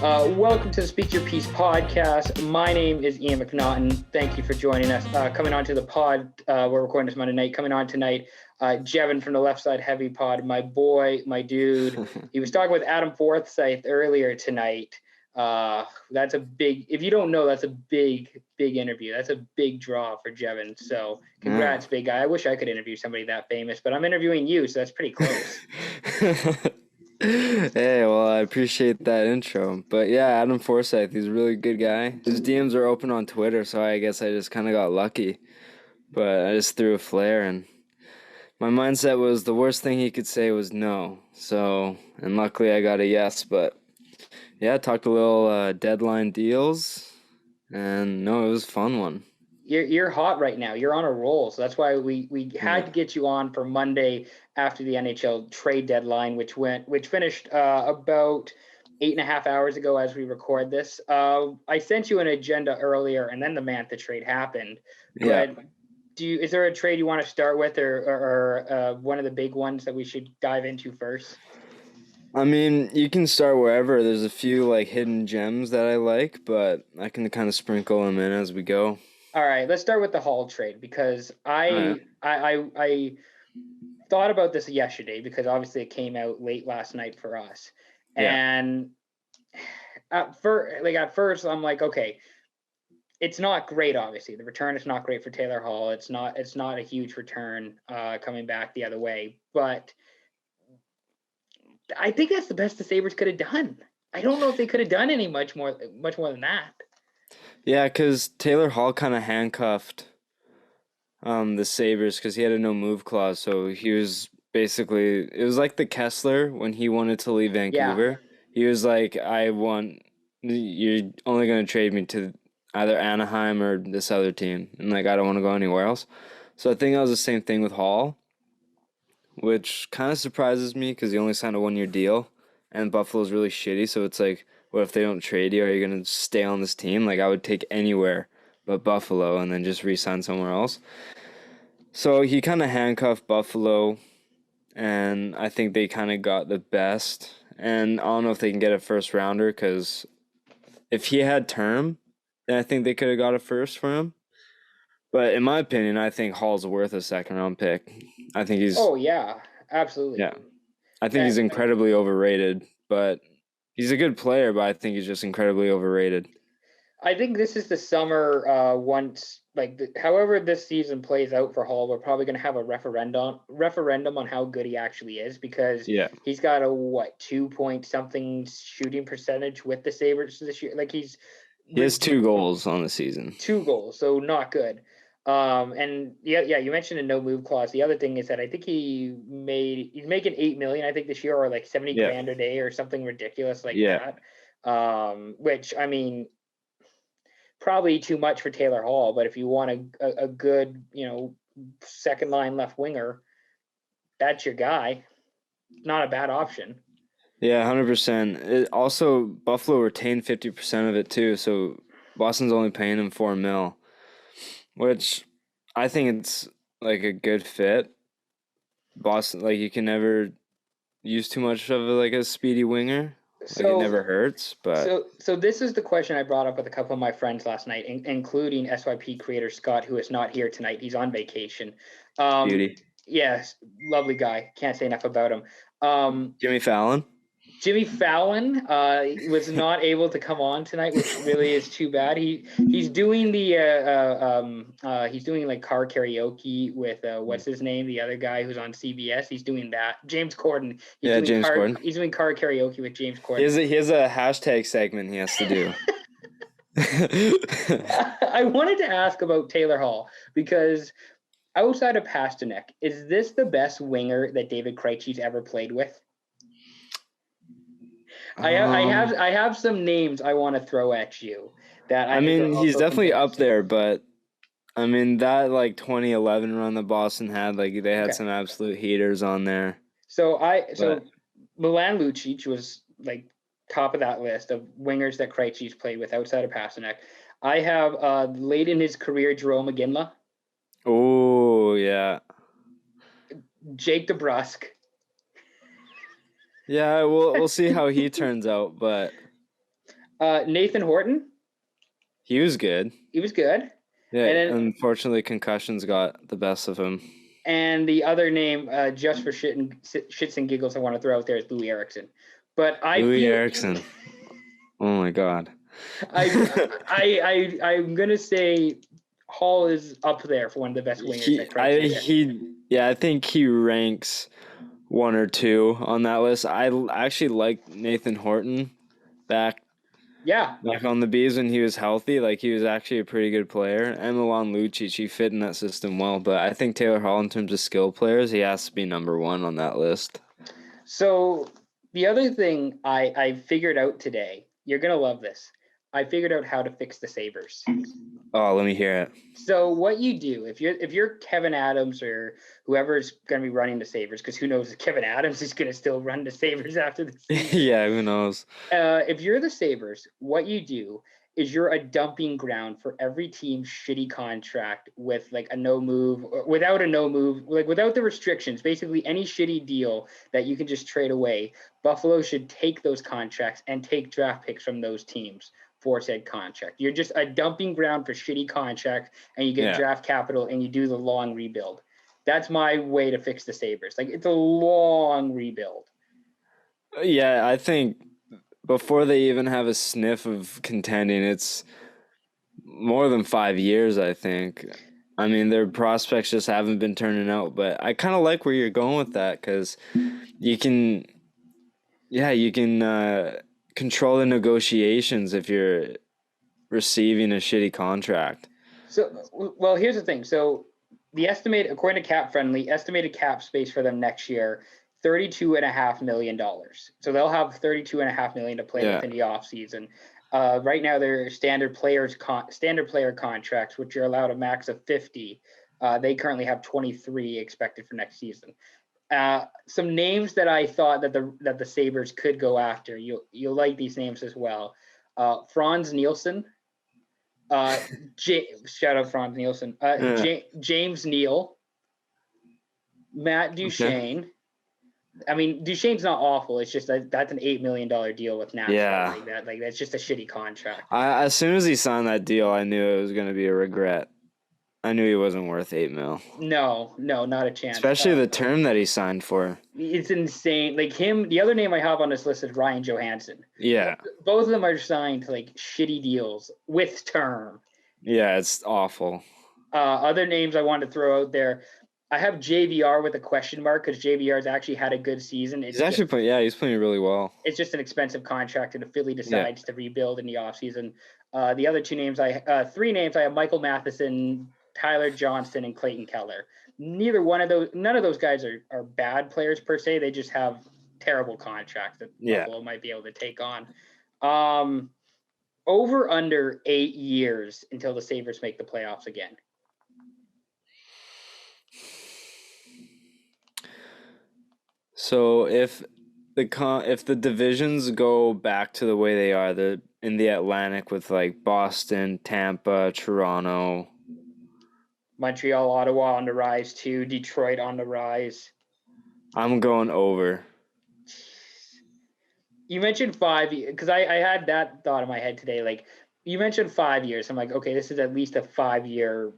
Welcome to the Speak Your Piece podcast. My name is Ian McNaughton. Thank you for joining us. Coming on to the pod, we're recording this Monday night. Coming on tonight, Jevon from the Left Side Heavy Pod, my boy, my dude. He was talking with Adam Forsyth earlier tonight. That's a big, if you don't know, that's a big interview. That's a big draw for Jevon. So congrats, big guy. I wish I could interview somebody that famous, but I'm interviewing you, so that's pretty close. Hey, well, I appreciate that intro. But yeah, Adam Forsyth, he's a really good guy. His DMs are open on Twitter, so I guess I just kind of got lucky. But I just threw a flare, and my mindset was the worst thing he could say was no. So, and luckily I got a yes. But yeah, talked a little deadline deals, and no, it was a fun one. You're hot right now. You're on a roll. So that's why we had to get you on for Monday after the NHL Trade Deadline, which finished about 8.5 hours ago as we record this. I sent you an agenda earlier, and then the Mantha trade happened. Yeah. But is there a trade you want to start with, or one of the big ones that we should dive into first? I mean, you can start wherever. There's a few like hidden gems that I like, but I can kind of sprinkle them in as we go. All right, let's start with the Hall trade because I thought about this yesterday because obviously it came out late last night for us, and at first I'm like, okay, it's not great. Obviously, the return is not great for Taylor Hall. It's not a huge return coming back the other way, but I think that's the best the Sabres could have done. I don't know if they could have done any much more than that. Yeah, because Taylor Hall kind of handcuffed the Sabres because he had a no-move clause. So he was basically, it was like the Kessler when he wanted to leave Vancouver. Yeah. He was like, you're only going to trade me to either Anaheim or this other team. And like, I don't want to go anywhere else. So I think that was the same thing with Hall, which kind of surprises me because he only signed a one-year deal. And Buffalo's really shitty. So it's like, what if they don't trade you? Are you going to stay on this team? Like, I would take anywhere but Buffalo and then just re-sign somewhere else. So he kind of handcuffed Buffalo, and I think they kind of got the best. And I don't know if they can get a first-rounder because if he had term, then I think they could have got a first for him. But in my opinion, I think Hall's worth a second-round pick. I think he's... Oh, yeah, absolutely. Yeah. I think he's incredibly overrated, but... He's a good player, but I think he's just incredibly overrated. I think this is the summer however this season plays out for Hall, we're probably going to have a referendum on how good he actually is because he's got a 2-point-something shooting percentage with the Sabres this year. Like he has 2 goals on the season. 2 goals, so not good. And you mentioned a no move clause. The other thing is that I think he's making $8 million, I think this year, or like 70 grand a day or something ridiculous like that. Which I mean, probably too much for Taylor Hall, but if you want a good, second line left winger, that's your guy. Not a bad option. Yeah, 100%. Also, Buffalo retained 50% of it too, so Boston's only paying him $4 million. Which I think it's like a good fit. Boston, like you can never use too much of a speedy winger. Like it never hurts. But so this is the question I brought up with a couple of my friends last night, including SYP creator Scott, who is not here tonight. He's on vacation. Beauty. Yes, lovely guy. Can't say enough about him. Jimmy Fallon. Jimmy Fallon was not able to come on tonight, which really is too bad. He's doing he's doing like car karaoke with what's his name, the other guy who's on CBS. He's doing that. James Corden. James Corden. He's doing car karaoke with James Corden. He has a hashtag segment he has to do. I wanted to ask about Taylor Hall because outside of Pasternak, is this the best winger that David Krejci's ever played with? I have some names I want to throw at you. I mean, he's definitely up there, but I mean that 2011 run that Boston had, they had some absolute heaters on there. So Milan Lucic was top of that list of wingers that Krejci's played with outside of Pasternak. I have late in his career Jarome Iginla. Oh yeah. Jake DeBrusk. Yeah, we'll see how he turns out, but Nathan Horton, He was good. he was good. Yeah, And then unfortunately, concussions got the best of him. and the other name, just for shits and giggles, I want to throw out there is Louis Erickson. But Louis Erickson. Oh my God. I'm gonna say Hall is up there for one of the best wingers that I think he ranks 1 or 2 on that list. I actually like Nathan Horton back on the Bees when he was healthy. Like, he was actually a pretty good player. And Milan Lucic, he fit in that system well. But I think Taylor Hall, in terms of skill players, he has to be number 1 on that list. So the other thing I figured out today, you're gonna love this. I figured out how to fix the Sabres. Oh, let me hear it. So what you do if you're Kevin Adams or whoever's going to be running the Sabres, because who knows if Kevin Adams is going to still run the Sabres after the season. Yeah, who knows? If you're the Sabres, what you do is you're a dumping ground for every team's shitty contract with like a no move, or without a no move, like without the restrictions. Basically, any shitty deal that you can just trade away. Buffalo should take those contracts and take draft picks from those teams for said contract. You're just a dumping ground for shitty contracts, and you get draft capital and you do the long rebuild. That's my way to fix the Sabres. Like, it's a long rebuild. Yeah, I think before they even have a sniff of contending, it's more than 5 years, I think. I mean, their prospects just haven't been turning out, but I kind of like where you're going with that, because you can control the negotiations if you're receiving a shitty contract. So, well, here's the thing. So according to Cap Friendly, estimated cap space for them next year, $32.5 million. So they'll have $32.5 million to play with in the offseason. Right now, their standard player contracts, which are allowed a max of 50. They currently have 23 expected for next season. Some names that I thought that the Sabres could go after. You'll like these names as well. Franz Nielsen. Shout out Franz Nielsen. James Neal. Matt Duchene. Okay. I mean, Duchene's not awful. It's just that's an $8 million deal with Nashville. Yeah. Like that's just a shitty contract. As soon as he signed that deal, I knew it was going to be a regret. I knew he wasn't worth $8 million. No, not a chance. Especially the term that he signed for. It's insane. Like him, the other name I have on this list is Ryan Johansson. Yeah. Both of them are signed to like shitty deals with term. Yeah, it's awful. Other names I wanted to throw out there. I have JVR with a question mark because JVR's actually had a good season. He's playing really well. It's just an expensive contract, and if Philly decides to rebuild in the offseason. The other three names, I have Michael Matheson, Tyler Johnston, and Clayton Keller. None of those guys are bad players per se. They just have terrible contracts that Buffalo might be able to take on. Over under 8 years until the Sabres make the playoffs again. So if the divisions go back to the way they are, they're in the Atlantic with like Boston, Tampa, Toronto, Montreal, Ottawa on the rise too, Detroit on the rise. I'm going over. You mentioned 5 years, because I had that thought in my head today. Like, you mentioned 5 years. I'm like, okay, this is at least a 5-year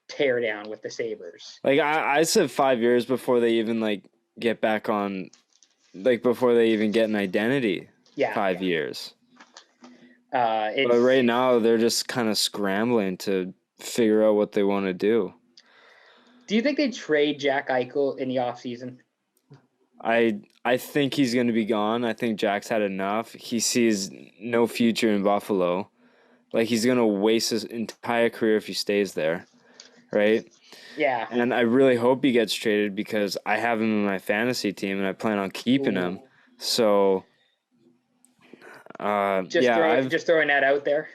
teardown with the Sabres. Like, I said 5 years before they even like get back on, like before they even get an identity. Yeah. 5 years. But right now they're just kind of scrambling to figure out what they want to do. Do you think they trade Jack Eichel in the offseason? I think he's going to be gone. I think Jack's had enough. He sees no future in Buffalo. Like, he's going to waste his entire career if he stays there, right? Yeah. And I really hope he gets traded because I have him in my fantasy team and I plan on keeping him. So, just throwing that out there.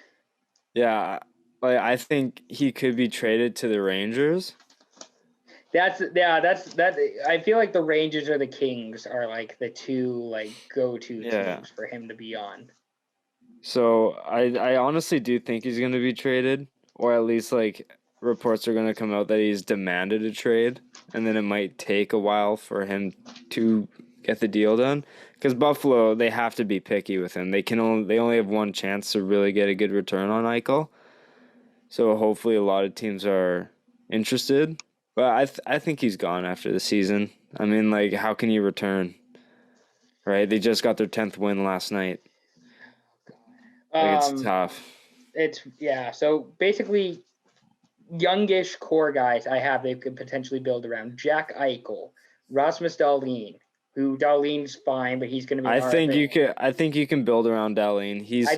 Yeah, like I think he could be traded to the Rangers. That's. I feel like the Rangers or the Kings are like the two like go-to teams for him to be on. So I honestly do think he's going to be traded, or at least like reports are going to come out that he's demanded a trade, and then it might take a while for him to get the deal done. Because Buffalo, they have to be picky with him. They only have one chance to really get a good return on Eichel. So hopefully a lot of teams are interested. But I think he's gone after the season. I mean, like, how can you return? Right? They just got their 10th win last night. Like, it's Um, tough. So basically, youngish core guys they could potentially build around Jack Eichel, Rasmus Dahlin, who Dahlin's fine, but he's going to be an RFA. I think you can build around Dahlin. He's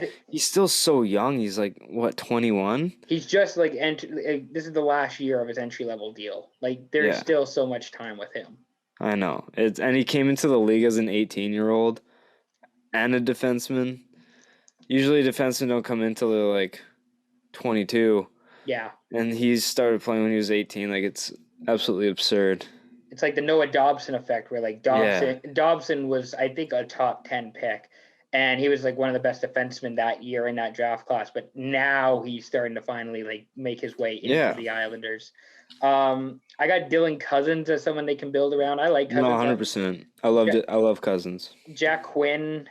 still so young. He's like what, 21? He's just like this is the last year of his entry level deal. Like there's Yeah. still so much time with him. I know. And he came into the league as an 18-year-old and a defenseman. Usually defensemen don't come into they're like 22. Yeah. And he started playing when he was 18. Like, it's absolutely absurd. It's like the Noah Dobson effect where like Dobson was, I think, a top 10 pick. And he was like one of the best defensemen that year in that draft class. But now he's starting to finally like make his way into the Islanders. I got Dylan Cousins as someone they can build around. I like Cousins. No, 100%. I loved it. I love Cousins. Jack Quinn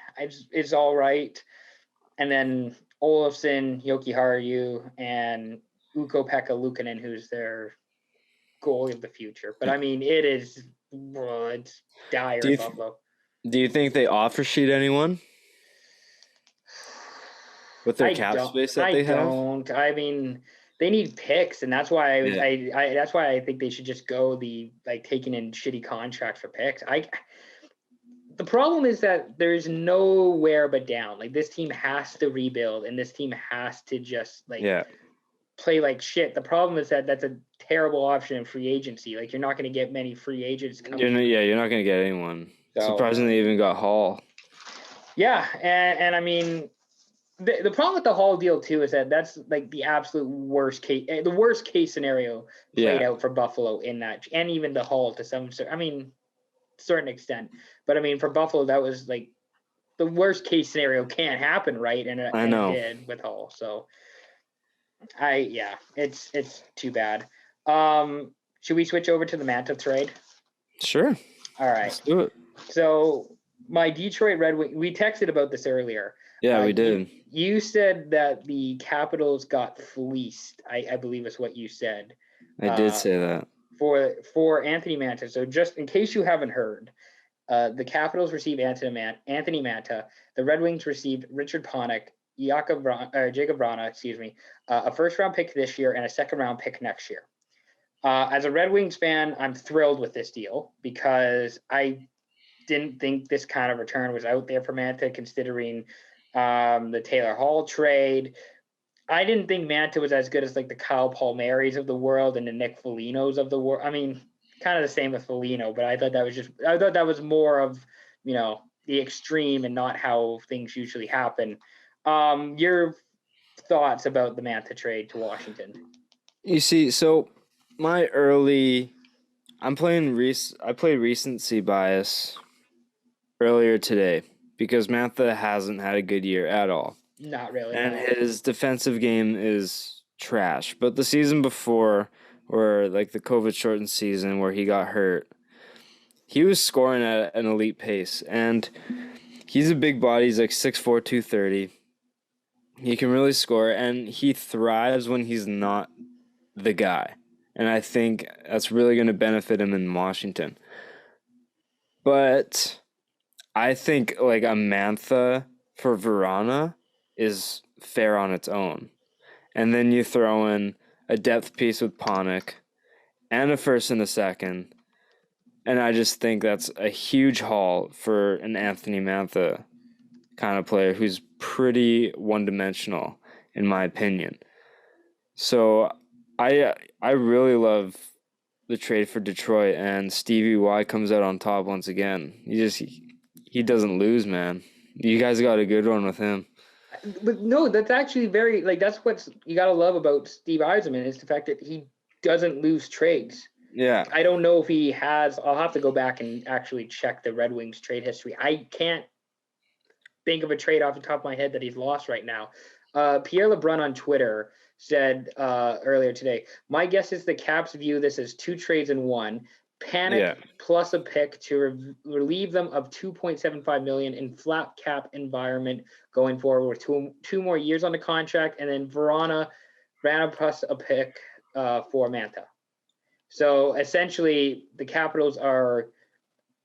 is all right. And then Olofsson, Yoki Haru, and Ukko-Pekka Luukkonen, who's their goalie of the future. But I mean, it's dire in Buffalo. Do you think they offer sheet anyone with their cap space that they have? I mean, they need picks, and that's why that's why I think they should just go the taking in shitty contracts for picks. The problem is that there's nowhere but down. Like this team has to rebuild, and this team has to just play like shit. The problem is that that's a terrible option in free agency. Like you're not going to get many free agents coming. You're not going to get anyone. So, surprisingly, they even got Hall. Yeah, and I mean, the problem with the Hall deal too is that that's like the absolute worst case scenario played out for Buffalo in that, and even the Hall to some certain extent. But I mean, for Buffalo, that was like the worst case scenario can't happen, right? And it did with Hall. So it's too bad. Should we switch over to the Manta trade? Sure. All right. Let's do it. So my Detroit Red Wings, we texted about this earlier. Yeah, we did. You said that the Capitals got fleeced, I believe is what you said. I did say that. For Anthony Manta. So just in case you haven't heard, the Capitals received Anthony Manta. The Red Wings received Richard Panik, Jacob Vrana, a first-round pick this year and a second-round pick next year. As a Red Wings fan, I'm thrilled with this deal because I didn't think this kind of return was out there for Manta, considering the Taylor Hall trade. I didn't think Manta was as good as like the Kyle Palmieris of the world and the Nick Folignos of the world. I mean, kind of the same with Foligno, but I thought that was more of, the extreme and not how things usually happen. Your thoughts about the Manta trade to Washington? You see, so I played recency bias earlier today because Mantha hasn't had a good year at all. Not really. And his defensive game is trash. But the season before, or like the COVID-shortened season where he got hurt, he was scoring at an elite pace. And he's a big body. He's like 6'4", 230. He can really score, and he thrives when he's not the guy. And I think that's really going to benefit him in Washington. But I think like a Mantha for Vrana is fair on its own. And then you throw in a depth piece with Panik and a first and a second. And I just think that's a huge haul for an Anthony Mantha kind of player who's pretty one-dimensional, in my opinion. So I really love the trade for Detroit, and Stevie Y comes out on top once again. He doesn't lose, man. You guys got a good one with him. But no, that's actually that's what you got to love about Steve Yzerman is the fact that he doesn't lose trades. Yeah. I don't know if he has. I'll have to go back and actually check the Red Wings trade history. I can't think of a trade off the top of my head that he's lost right now. Pierre LeBrun on Twitter said earlier today, my guess is the Caps view this as two trades in one. Panic plus a pick to relieve them of $2.75 million in flat cap environment going forward with two more years on the contract, and then Vrana plus a pick for Manta. So essentially, the Capitals are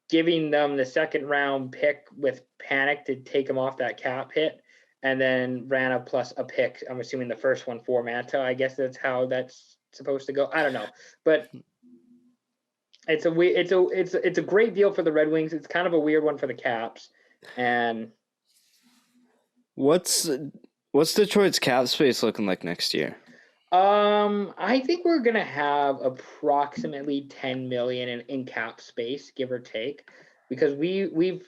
giving them the second round pick with Panic to take them off that cap hit, and then Vrana plus a pick. I'm assuming the first one for Manta. I guess that's how that's supposed to go. I don't know, but it's a great deal for the Red Wings. It's kind of a weird one for the Caps. And what's Detroit's cap space looking like next year? I think we're gonna have approximately 10 million in cap space, give or take, because we've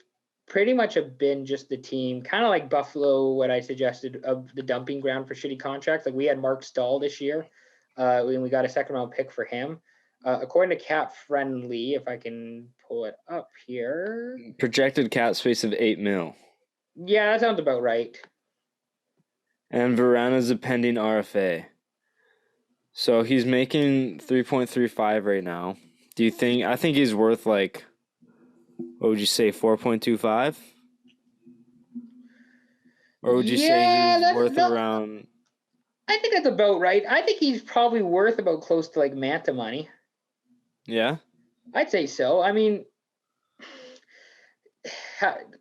pretty much have been just the team, kind of like Buffalo, what I suggested, of the dumping ground for shitty contracts. Like we had Mark Stahl this year, when we got a second round pick for him. According to Cap Friendly, if I can pull it up here, projected cap space of 8 mil. Yeah, that sounds about right. And Verana's a pending RFA. So he's making 3.35 right now. Do you think? I think he's worth like, what would you say, 4.25? Or would you say he's worth around? I think that's about right. I think he's probably worth about close to like Manta money. Yeah, I'd say so. I mean,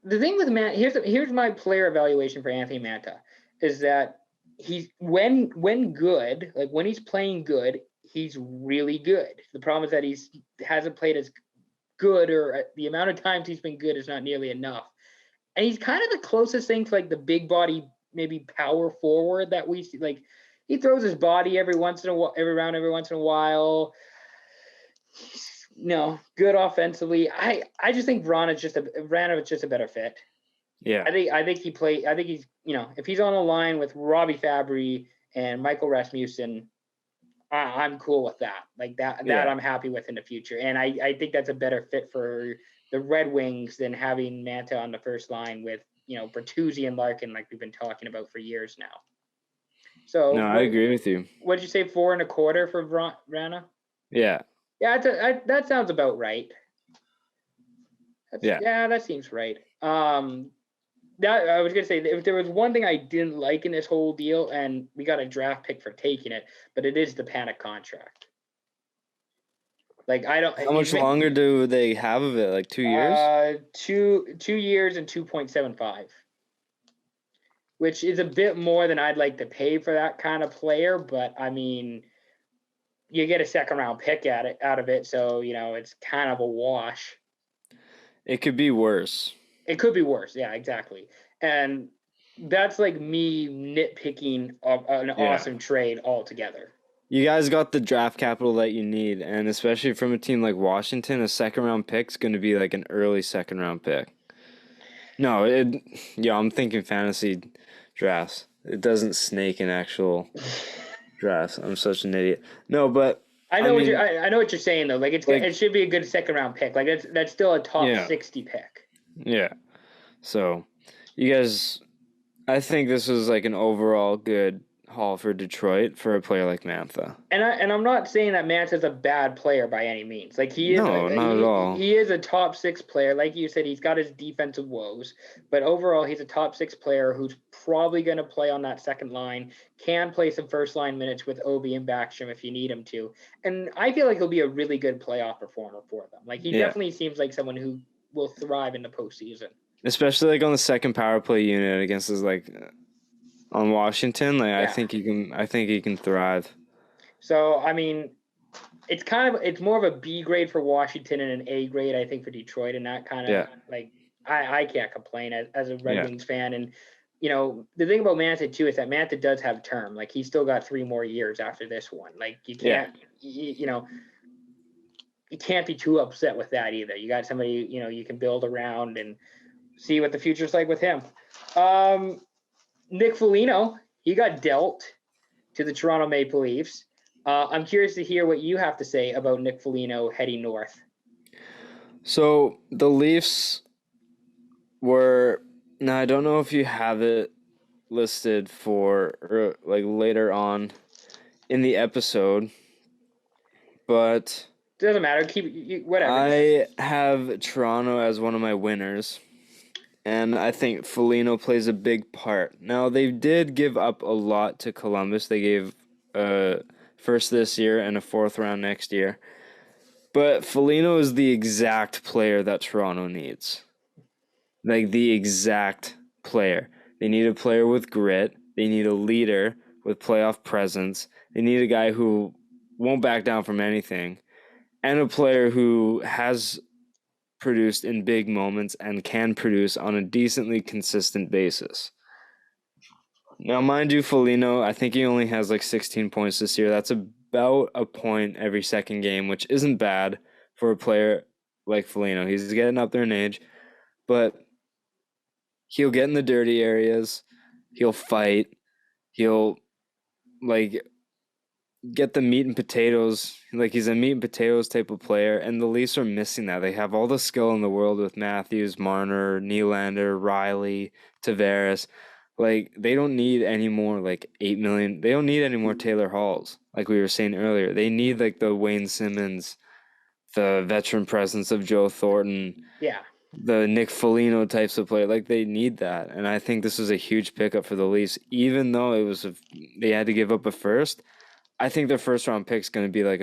the thing with Manta, here's my player evaluation for Anthony Manta, is that he's when good, like when he's playing good, he's really good. The problem is that he hasn't played as good, or the amount of times he's been good is not nearly enough. And he's kind of the closest thing to like the big body, maybe power forward that we see. Like he throws his body every once in a while. Good offensively. I just think Vrana is just a better fit. Yeah. I think he's, if he's on the line with Robbie Fabry and Michael Rasmussen, I'm cool with that. Like that I'm happy with in the future. And I think that's a better fit for the Red Wings than having Manta on the first line with, Bertuzzi and Larkin, like we've been talking about for years now. So no, I agree with you. What'd you say, 4.25 for Vrana? Yeah. Yeah, that sounds about right. Yeah, that seems right. That I was gonna say, if there was one thing I didn't like in this whole deal, and we got a draft pick for taking it, but it is the Panic contract. Like I don't. How much longer do they have of it? Like 2 years? 2 years and 2.75, which is a bit more than I'd like to pay for that kind of player. But I mean, you get a second round pick out of it, so it's kind of a wash. It could be worse. It could be worse. Yeah, exactly. And that's like me nitpicking an awesome trade altogether. You guys got the draft capital that you need, and especially from a team like Washington, a second round pick is going to be like an early second round pick. No, I'm thinking fantasy drafts. It doesn't snake in actual drafts. I'm such an idiot. No, but I know what you're saying though. Like it should be a good second round pick. Like that's still a top 60 pick. Yeah. So, you guys, I think this was like an overall good haul for Detroit for a player like Mantha. And I'm not saying that Manta's a bad player by any means. Like he is, not at all. He is a top 6 player. Like you said, he's got his defensive woes, but overall he's a top 6 player who's probably going to play on that second line, can play some first line minutes with Obi and Backstrom if you need him to. And I feel like he'll be a really good playoff performer for them. Like he definitely seems like someone who will thrive in the postseason. Especially like on the second power play unit against us, like on Washington. Like I think he can thrive. So I mean, it's more of a B grade for Washington and an A grade, I think, for Detroit, and that kind of like I can't complain as a Red Wings fan. And the thing about Mantha too is that Mantha does have term. Like he's still got 3 more years after this one. Like you can't you can't be too upset with that either. You got somebody you can build around and see what the future's like with him. Nick Foligno, he got dealt to the Toronto Maple Leafs. I'm curious to hear what you have to say about Nick Foligno heading north. So the Leafs were, now I don't know if you have it listed for like later on in the episode, but Doesn't matter. Whatever. I have Toronto as one of my winners, and I think Foligno plays a big part. Now, they did give up a lot to Columbus. They gave first this year and a fourth round next year. But Foligno is the exact player that Toronto needs. Like, the exact player. They need a player with grit. They need a leader with playoff presence. They need a guy who won't back down from anything. And a player who has produced in big moments and can produce on a decently consistent basis. Now, mind you, Foligno, I think he only has like 16 points this year. That's about a point every second game, which isn't bad for a player like Foligno. He's getting up there in age, but he'll get in the dirty areas. He'll fight. He'll like get the meat and potatoes. Like, he's a meat and potatoes type of player, and the Leafs are missing that. They have all the skill in the world with Matthews, Marner, Nylander, Riley, Tavares. Like, they don't need any more like 8 million. They don't need any more Taylor Halls, like we were saying earlier. They need like the Wayne Simmons, the veteran presence of Joe Thornton, Yeah. the Nick Foligno types of player. Like, they need that, and I think this was a huge pickup for the Leafs. Even though they had to give up a first, I think their first round pick is going to be like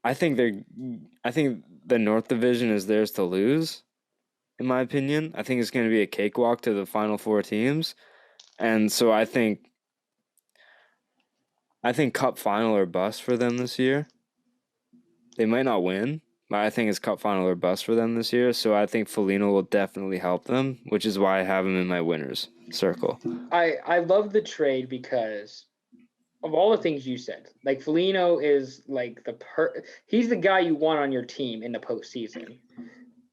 I think the North Division is theirs to lose, in my opinion. I think it's going to be a cakewalk to the final four teams. And so I think cup final or bust for them this year. They might not win, but I think it's cup final or bust for them this year. So I think Foligno will definitely help them, which is why I have him in my winners circle. I love the trade because of all the things you said. Like, Foligno is like he's the guy you want on your team in the postseason.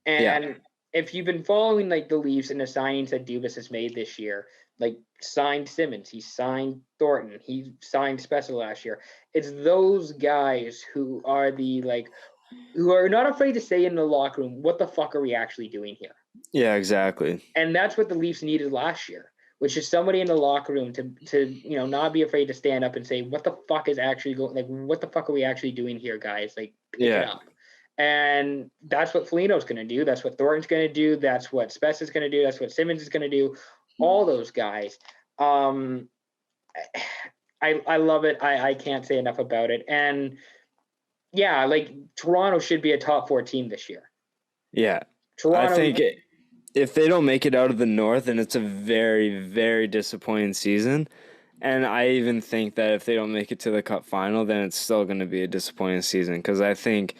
And if you've been following like the Leafs and the signings that Dubas has made this year, like signed Simmons, he signed Thornton, he signed Spezza last year. It's those guys who are who are not afraid to say in the locker room, what the fuck are we actually doing here? Yeah, exactly. And that's what the Leafs needed last year, which is somebody in the locker room to not be afraid to stand up and say, what the fuck is actually going, like, what the fuck are we actually doing here, guys? Like, pick it up. And that's what Foligno's going to do. That's what Thornton's going to do. That's what Spezza's going to do. That's what Simmons is going to do. All those guys. I love it. I can't say enough about it. And yeah, like, Toronto should be a top 4 team this year. Yeah. Toronto, I think if they don't make it out of the North, then it's a very, very disappointing season. And I even think that if they don't make it to the Cup final, then it's still going to be a disappointing season. Because I think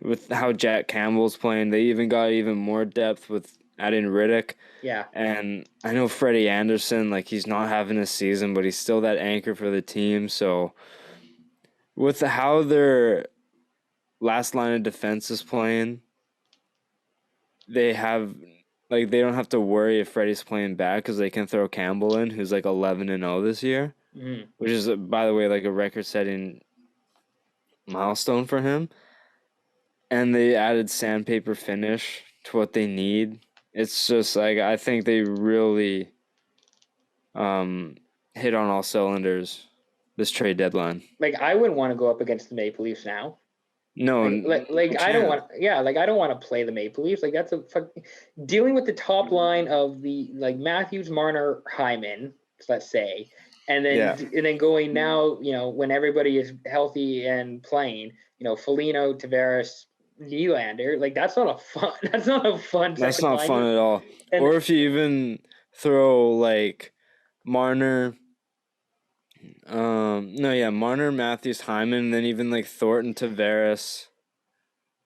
with how Jack Campbell's playing, they even got even more depth with adding Riddick. Yeah. And I know Freddie Anderson, like, he's not having a season, but he's still that anchor for the team. So with how their last line of defense is playing, they don't have to worry if Freddie's playing bad because they can throw Campbell in, who's like 11-0 this year, which is, by the way, like a record-setting milestone for him. And they added sandpaper finish to what they need. It's just like, I think they really hit on all cylinders this trade deadline. Like, I wouldn't want to go up against the Maple Leafs now. No, I don't want. Yeah, like, I don't want to play the Maple Leafs. Like, that's dealing with the top line of the Matthews, Marner, Hyman, let's say, and then going now. When everybody is healthy and playing, Foligno, Tavares, Nylander. Like, that's not a fun. That's not a fun. That's not fun at all. Or if you even throw like Marner. Marner, Matthews, Hyman, and then even like Thornton, Tavares,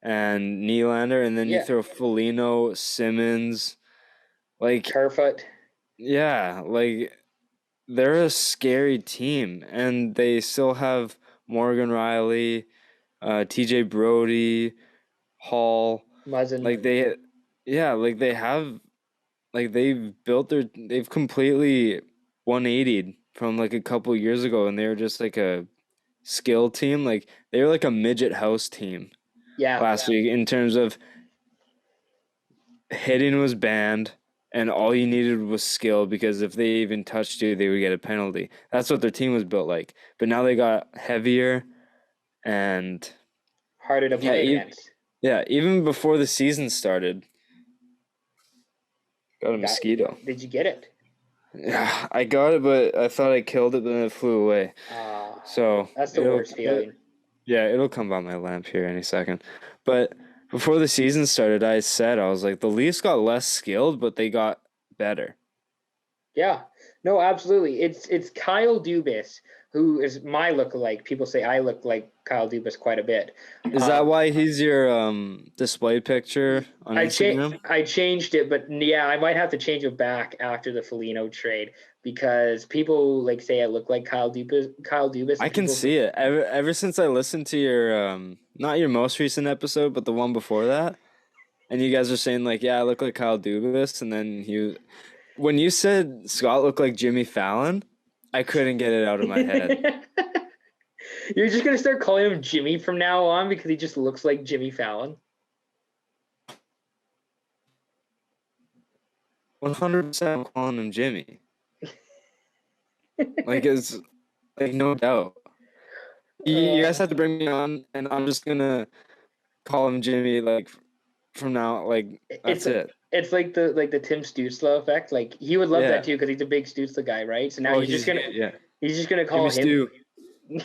and Nylander, and then you throw Foligno, Simmons, like Kerfoot. Yeah, like, they're a scary team, and they still have Morgan Riley, TJ Brody, Hall, Muzzin. They've completely 180'd from like a couple years ago, and they were just like a skill team. Like, they were like a midget house team last week in terms of hitting was banned, and all you needed was skill, because if they even touched you, they would get a penalty. That's what their team was built like. But now they got heavier, and Harder to Yeah, play against. even before the season started, got a mosquito. Did you get it? Yeah, I got it, but I thought I killed it, but then it flew away. So That's the worst feeling. yeah, it'll come by my lamp here any second. But before the season started, I was like, the Leafs got less skilled, but they got better. Yeah, no, absolutely. It's Kyle Dubas, who is my lookalike. People say I look like Kyle Dubas quite a bit. Is that why he's your display picture on Instagram? I changed it, but yeah, I might have to change it back after the Foligno trade because people like say I look like Kyle Dubas. I can see it. Ever since I listened to your not your most recent episode, but the one before that, and you guys are saying like, yeah, I look like Kyle Dubas, and then when you said Scott looked like Jimmy Fallon, I couldn't get it out of my head. You're just gonna start calling him Jimmy from now on because he just looks like Jimmy Fallon. 100% calling him Jimmy. Like it's like no doubt. You guys have to bring me on, and I'm just gonna call him Jimmy. Like from now, like that's it. It's like the Tim Stützle effect. Like he would love that too because he's a big Stützle guy, right? So now he's just gonna call Jimmy him.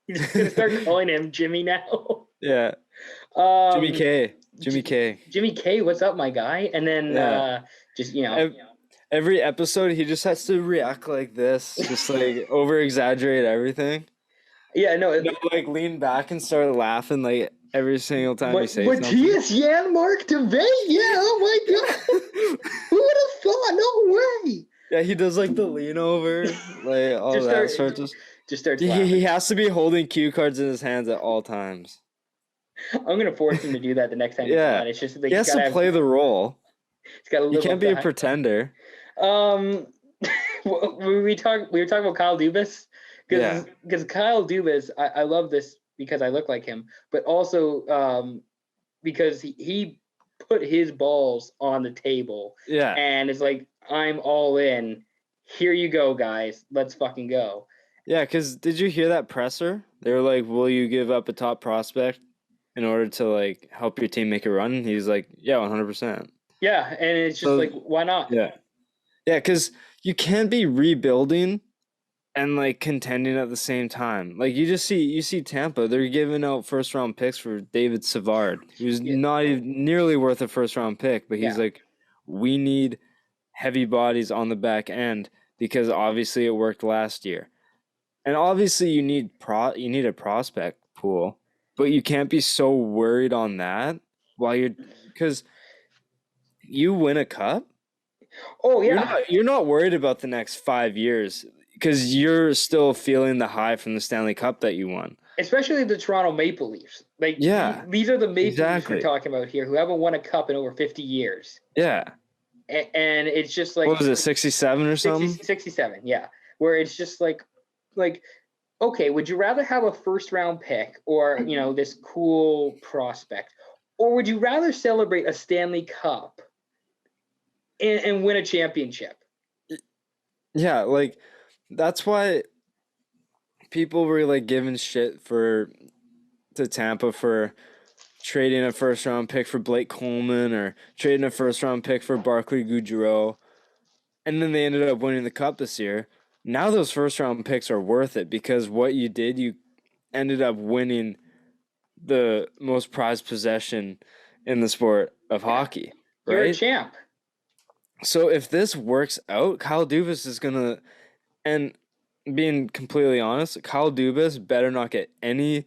He's just gonna start calling him Jimmy now. Yeah. Jimmy K. Jimmy K. What's up, my guy? And then just every episode he just has to react like this, just like over exaggerate everything. Yeah, no, like lean back and start laughing like every single time he says something. Matthias Janmark to Bay? Yeah, oh my god. Who would have thought? No way. Yeah, he does like the lean over, like all just that sort of. Just starts he has to be holding cue cards in his hands at all times. I'm gonna force him to do that the next time he's on. It's just like he has to play the role. He's got to live. He can't be a pretender. We were talking about Kyle Dubas because Kyle Dubas, I love this because I look like him, but also because he put his balls on the table. Yeah, and it's like I'm all in. Here you go, guys. Let's fucking go. Yeah, because did you hear that presser? They were like, will you give up a top prospect in order to, like, help your team make a run? And he's like, yeah, 100%. Yeah, and it's just like, why not? Yeah. Yeah, because you can't be rebuilding and, like, contending at the same time. Like, you see Tampa, they're giving out first-round picks for David Savard, who's not even nearly worth a first-round pick, but he's like, we need heavy bodies on the back end because obviously it worked last year. And obviously you need a prospect pool, but you can't be so worried on that because you win a cup. Oh yeah. You're not worried about the next 5 years because you're still feeling the high from the Stanley Cup that you won. Especially the Toronto Maple Leafs. Like these are the Maple Leafs we're talking about here who haven't won a cup in over 50 years. Yeah. And it's just like, what was it, 67 or something? 67, yeah. Where it's just like, okay, would you rather have a first round pick or, this cool prospect? Or would you rather celebrate a Stanley Cup and win a championship? Yeah, like, that's why people were, like, giving shit to Tampa for trading a first round pick for Blake Coleman or trading a first round pick for Barclay Goodrow. And then they ended up winning the cup this year. Now those first-round picks are worth it because what you did, you ended up winning the most prized possession in the sport of hockey, right? You're a champ. So if this works out, Kyle Dubas is going to – and being completely honest, Kyle Dubas better not get any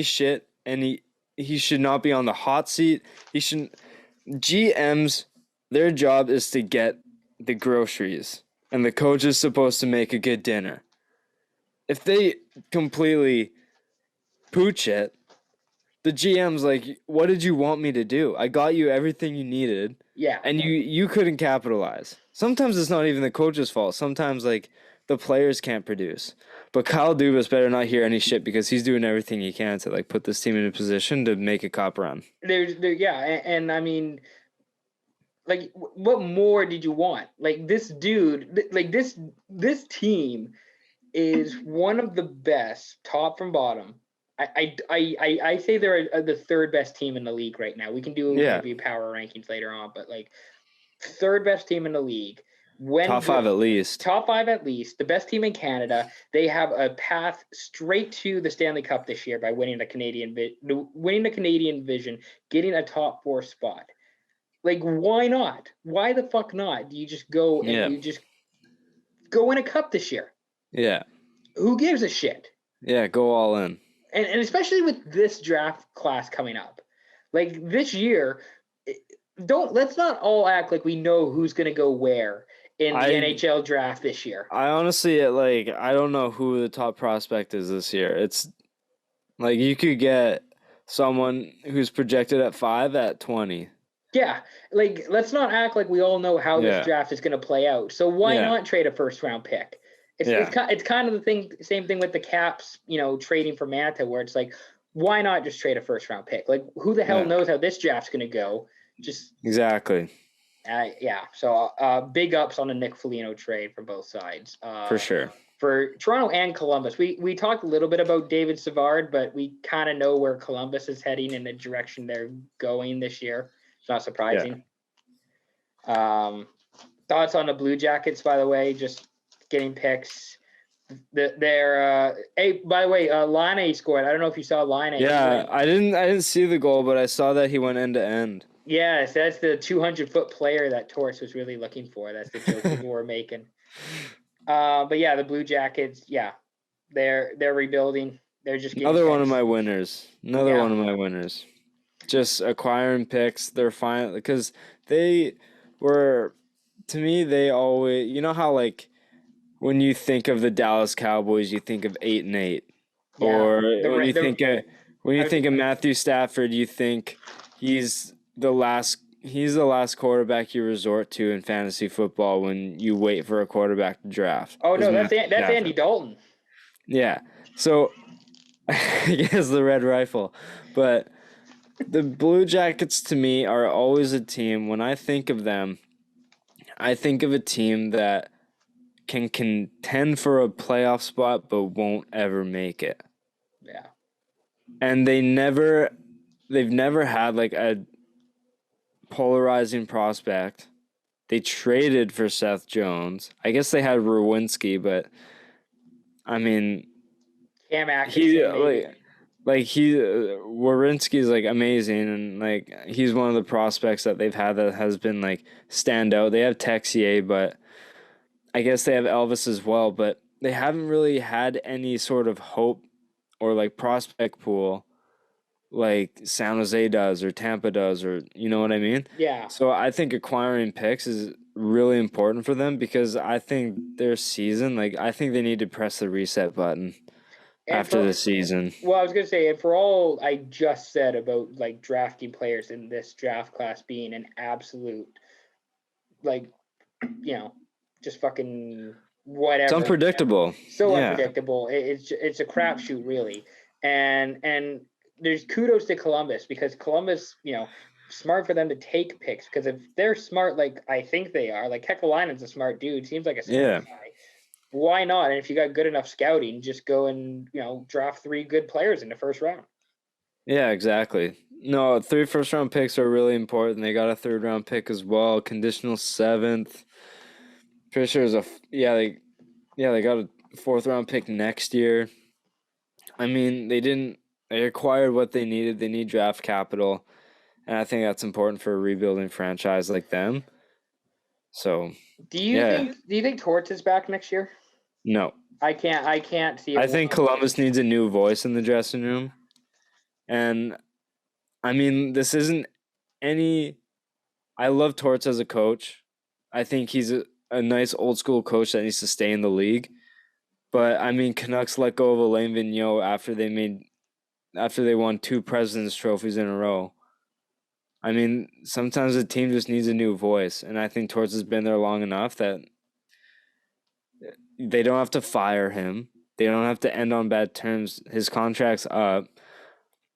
shit, he should not be on the hot seat. He shouldn't – GMs, their job is to get the groceries. And the coach is supposed to make a good dinner. If they completely pooch it, the GM's like, what did you want me to do? I got you everything you needed. Yeah. And you couldn't capitalize. Sometimes it's not even the coach's fault. Sometimes, like, the players can't produce. But Kyle Dubas better not hear any shit because he's doing everything he can to, like, put this team in a position to make a cup run. And I mean... like, what more did you want? Like, this dude, like, this team is one of the best, top from bottom. I say they're the third best team in the league right now. We can do maybe power rankings later on, but like third best team in the league. Top 5 at least. Top 5 at least. The best team in Canada. They have a path straight to the Stanley Cup this year by winning the Canadian division, getting a top 4 spot. Like, why not? Why the fuck not? Do you just go and you just go win a cup this year? Yeah. Who gives a shit? Yeah, go all in. And especially with this draft class coming up. Like, this year, let's not all act like we know who's going to go where in the NHL draft this year. I honestly, I don't know who the top prospect is this year. It's like you could get someone who's projected at 5 at 20. Yeah, like let's not act like we all know how this draft is going to play out. So why not trade a first-round pick? It's kind of the same thing with the Caps, trading for Manta, where it's like, why not just trade a first-round pick? Like, who the hell knows how this draft's going to go? Just exactly. So big ups on the Nick Foligno trade for both sides. For sure. For Toronto and Columbus. We talked a little bit about David Savard, but we kind of know where Columbus is heading and the direction they're going this year. It's not surprising. Yeah. Thoughts on the Blue Jackets, by the way, just getting picks. Hey, by the way, Laine scored. I don't know if you saw Laine. Yeah, I didn't see the goal, but I saw that he went end to end. Yes, that's the 200-foot player that Torts was really looking for. That's the joke people were making. But yeah, the Blue Jackets, they're rebuilding. They're just getting one of my winners. One of my winners. Just acquiring picks. They're fine because they were, to me, they always, you know how like when you think of the Dallas Cowboys, you think of 8-8, or when you think of Matthew Stafford, you think he's the last quarterback you resort to in fantasy football when you wait for a quarterback to draft. Oh no, that's Andy Dalton. Yeah, so I guess the Red Rifle, but the Blue Jackets to me are always a team. When I think of them, I think of a team that can contend for a playoff spot but won't ever make it. Yeah. And they've never had like a polarizing prospect. They traded for Seth Jones. I guess they had Rowinski, but I mean, Cam Atkinson. Wawrinski is like amazing, and like he's one of the prospects that they've had that has been like stand out. They have Texier, but I guess they have Elvis as well, but they haven't really had any sort of hope or like prospect pool like San Jose does or Tampa does, or you know what I mean? Yeah. So I think acquiring picks is really important for them because I think their season, I think they need to press the reset button after the season. Well, I was going to say, and for all I just said about like drafting players in this draft class being an absolute, just fucking whatever. It's unpredictable. So unpredictable. It's a crapshoot, really. And there's kudos to Columbus because Columbus, smart for them to take picks because if they're smart, like I think they are, like Kekalainen's a smart dude, seems like a smart guy. Why not? And if you got good enough scouting, just go and, draft 3 good players in the first round. Yeah, exactly. No, 3 first-round picks are really important. They got a 3rd-round pick as well, conditional 7th. Pretty sure they got a 4th-round pick next year. I mean, they acquired what they needed. They need draft capital, and I think that's important for a rebuilding franchise like them. So, do you think Torts is back next year? No. I can't see it. I think Columbus needs a new voice in the dressing room. And I mean, this isn't I love Torts as a coach. I think he's a nice old school coach that needs to stay in the league. But I mean, Canucks let go of Alain Vigneault after they won 2 President's trophies in a row. I mean, sometimes a team just needs a new voice, and I think Torts has been there long enough that they don't have to fire him. They don't have to end on bad terms. His contract's up.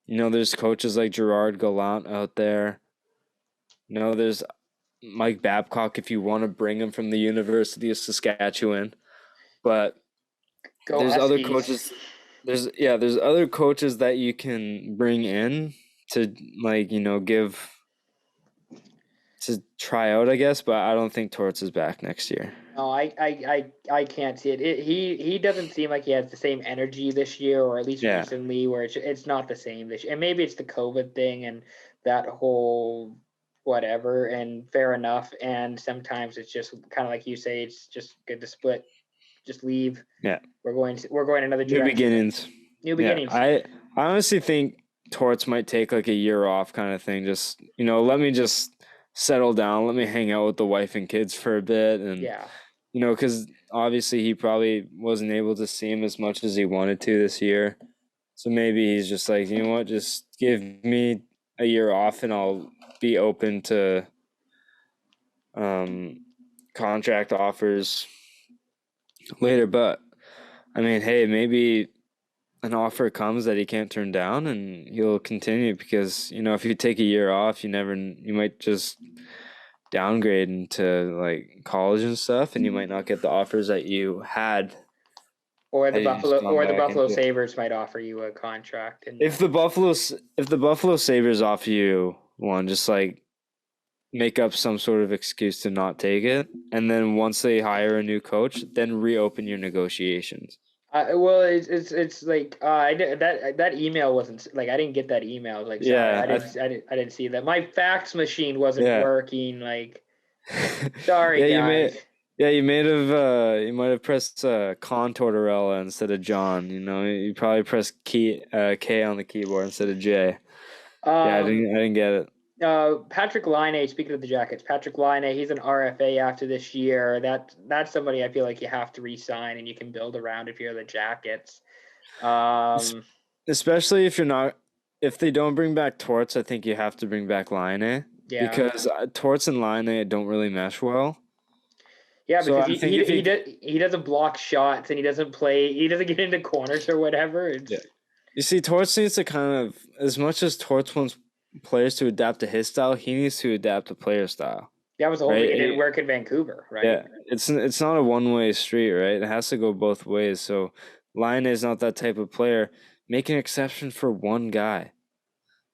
There's coaches like Gerard Gallant out there. There's Mike Babcock if you want to bring him from the University of Saskatchewan. But there's other coaches there's other coaches that you can bring in to like, give to try out, I guess, but I don't think Torts is back next year. No, I can't see it. He doesn't seem like he has the same energy this year, or at least Yeah. recently, where it's not the same this year. And maybe it's the COVID thing and that whole whatever. And fair enough. And sometimes it's just kind of like you say, it's just good to split, just leave. Yeah. We're going another New direction. beginnings. New beginnings. I honestly think Torts might take like a year off kind of thing. Just, let me just settle down. Let me hang out with the wife and kids for a bit. And, Yeah. because obviously he probably wasn't able to see him as much as he wanted to this year. So maybe he's just like, you know what, just give me a year off and I'll be open to contract offers later. But, I mean, hey, maybe an offer comes that he can't turn down and he'll continue because, if you take a year off, you might just downgrade into like college and stuff and you might not get the offers that you had. Or the Buffalo Into. Sabres might offer you a contract. And If the Buffalo Sabres offer you one, just like make up some sort of excuse to not take it, and then once they hire a new coach, then reopen your negotiations. Well, it's like that email wasn't like I didn't get that email. I was like, sorry, Yeah, I didn't see that. My fax machine wasn't working. Like, sorry, yeah, guys. you might have pressed Con Tortorella instead of John. You probably pressed K on the keyboard instead of J. I didn't get it. Patrick Laine, speaking of the Jackets, Patrick Laine, he's an RFA after this year. That's somebody I feel like you have to re-sign and you can build around if you're the Jackets. Especially if they don't bring back Torts, I think you have to bring back Laine. Yeah. Because Torts and Laine don't really mesh well. Yeah, because he doesn't block shots and he doesn't get into corners or whatever. Yeah. You see, Torts needs to kind of, as much as Torts wants players to adapt to his style, he needs to adapt to player style. That was the whole thing. It didn't work in Vancouver, right? Yeah, it's not a one-way street, right? It has to go both ways. So Laine is not that type of player. Make an exception for one guy.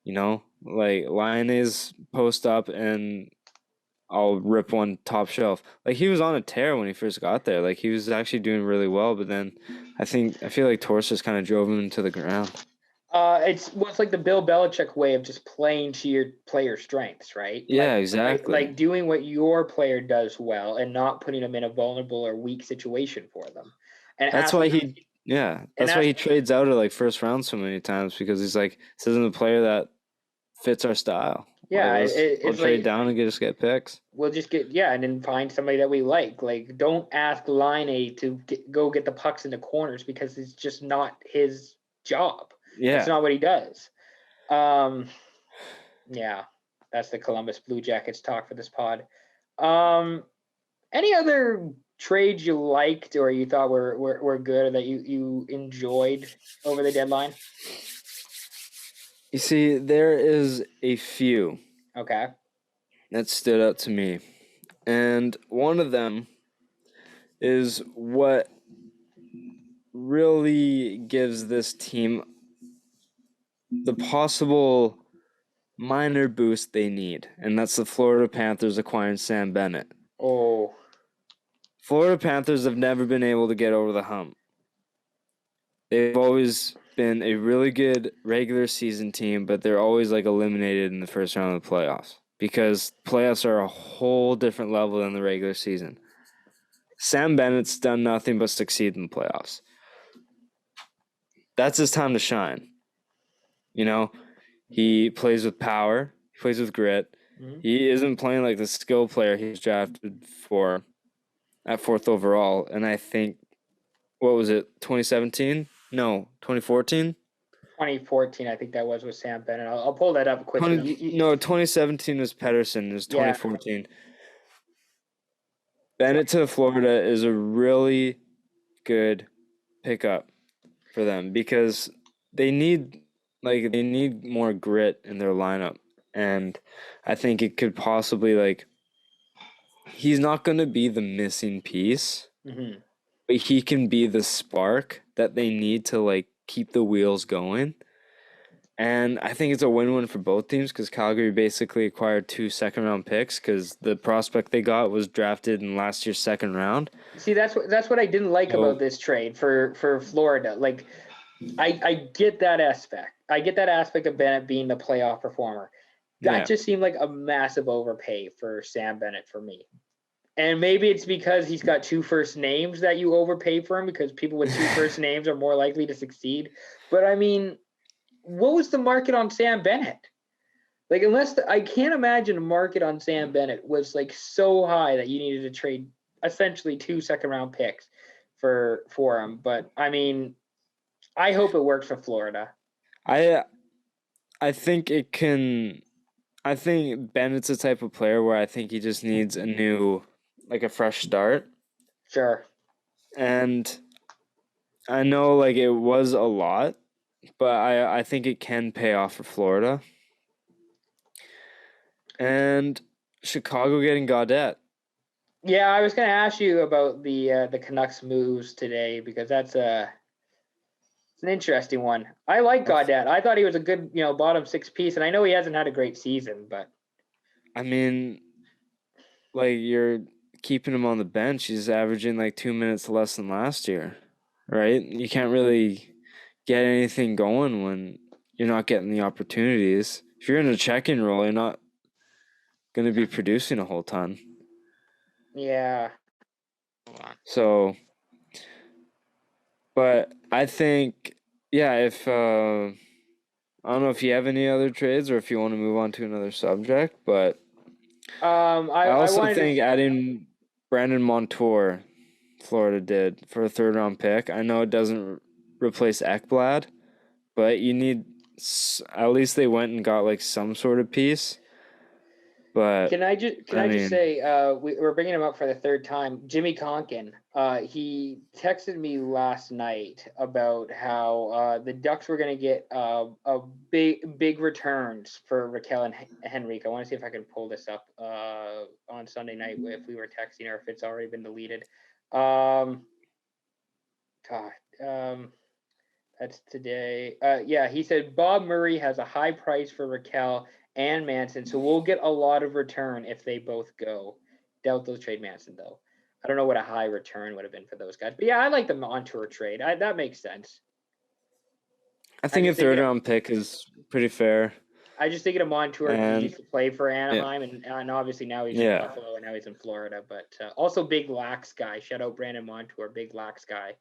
Like Laine is post up and I'll rip one top shelf. Like he was on a tear when he first got there. Like he was actually doing really well, but then I feel like Torts just kind of drove him into the ground. It's like the Bill Belichick way of just playing to your player strengths, right? Yeah, exactly. Like doing what your player does well and not putting them in a vulnerable or weak situation for them. And that's why he trades out of like first round so many times because he's like, this isn't a player that fits our style. Yeah, we'll trade down and just get picks. We'll just and then find somebody that we like. Like, don't ask Laine to go get the pucks in the corners because it's just not his job. Yeah, it's not what he does. Yeah, that's the Columbus Blue Jackets talk for this pod. Any other trades you liked or you thought were good or that you enjoyed over the deadline? You see, there is a few. Okay. That stood out to me. And one of them is what really gives this team the possible minor boost they need. And that's the Florida Panthers acquiring Sam Bennett. Oh. Florida Panthers have never been able to get over the hump. They've always been a really good regular season team, but they're always like eliminated in the first round of the playoffs because playoffs are a whole different level than the regular season. Sam Bennett's done nothing but succeed in the playoffs. That's his time to shine. He plays with power, he plays with grit. Mm-hmm. He isn't playing like the skill player he was drafted for at 4th overall, and I think, what was it, 2017? No, 2014? 2014, I think that was with Sam Bennett. I'll pull that up quickly. 2017 was Pettersson. It was 2014. Yeah. Bennett to Florida is a really good pickup for them because they need more grit in their lineup, and I think it could possibly he's not going to be the missing piece. Mm-hmm. But he can be the spark that they need to keep the wheels going. And I think it's a win-win for both teams because Calgary basically acquired 2 second-round picks because the prospect they got was drafted in last year's second round. See, that's what I didn't like about So this trade for Florida. Like, I get that aspect. I get that aspect of Bennett being the playoff performer. That yeah, just seemed like a massive overpay for Sam Bennett for me. And maybe it's because he's got 2 first names that you overpay for him because people with 2 first names are more likely to succeed. But I mean, what was the market on Sam Bennett? Like, I can't imagine a market on Sam Bennett was like so high that you needed to trade essentially 2 second-round picks for him. But I mean, I hope it works for Florida. I I think it can. I think Bennett's the type of player where I think he just needs a fresh start. Sure. And I know like it was a lot, but I think it can pay off for Florida. And Chicago getting Gaudette. Yeah, I was going to ask you about the Canucks moves today because it's an interesting one. I like Gaudette. I thought he was a good, bottom 6 piece, and I know he hasn't had a great season, but I mean, like you're keeping him on the bench. He's averaging like 2 minutes less than last year, right? You can't really get anything going when you're not getting the opportunities. If you're in a check-in role, you're not going to be producing a whole ton. yeah. So, but I think, yeah, if I don't know if you have any other trades or if you want to move on to another subject, but I I also wanted think to. adding Brandon Montour, Florida did for a third-round pick. I know it doesn't replace Ekblad, but you need at least they went and got like some sort of piece. But Can I I just mean, say we're bringing him up for the 3rd time. Jimmy Conkin. He texted me last night about how the Ducks were going to get a big returns for Raquel and Henrique. I want to see if I can pull this up on Sunday night if we were texting or if it's already been deleted. God, that's today. Yeah, he said Bob Murray has a high price for Raquel and Manson, so we'll get a lot of return if they both go. Doubt they'll trade Manson though. I don't know what a high return would have been for those guys, but yeah, I like the Montour trade. That makes sense. I I think a just thinking, third-round pick is pretty fair. I just thinking of Montour because he And used to play for yeah, Anaheim, and obviously now he's in yeah. Buffalo and now he's in Florida. But also big lax guy. Shout out Brandon Montour, big lax guy.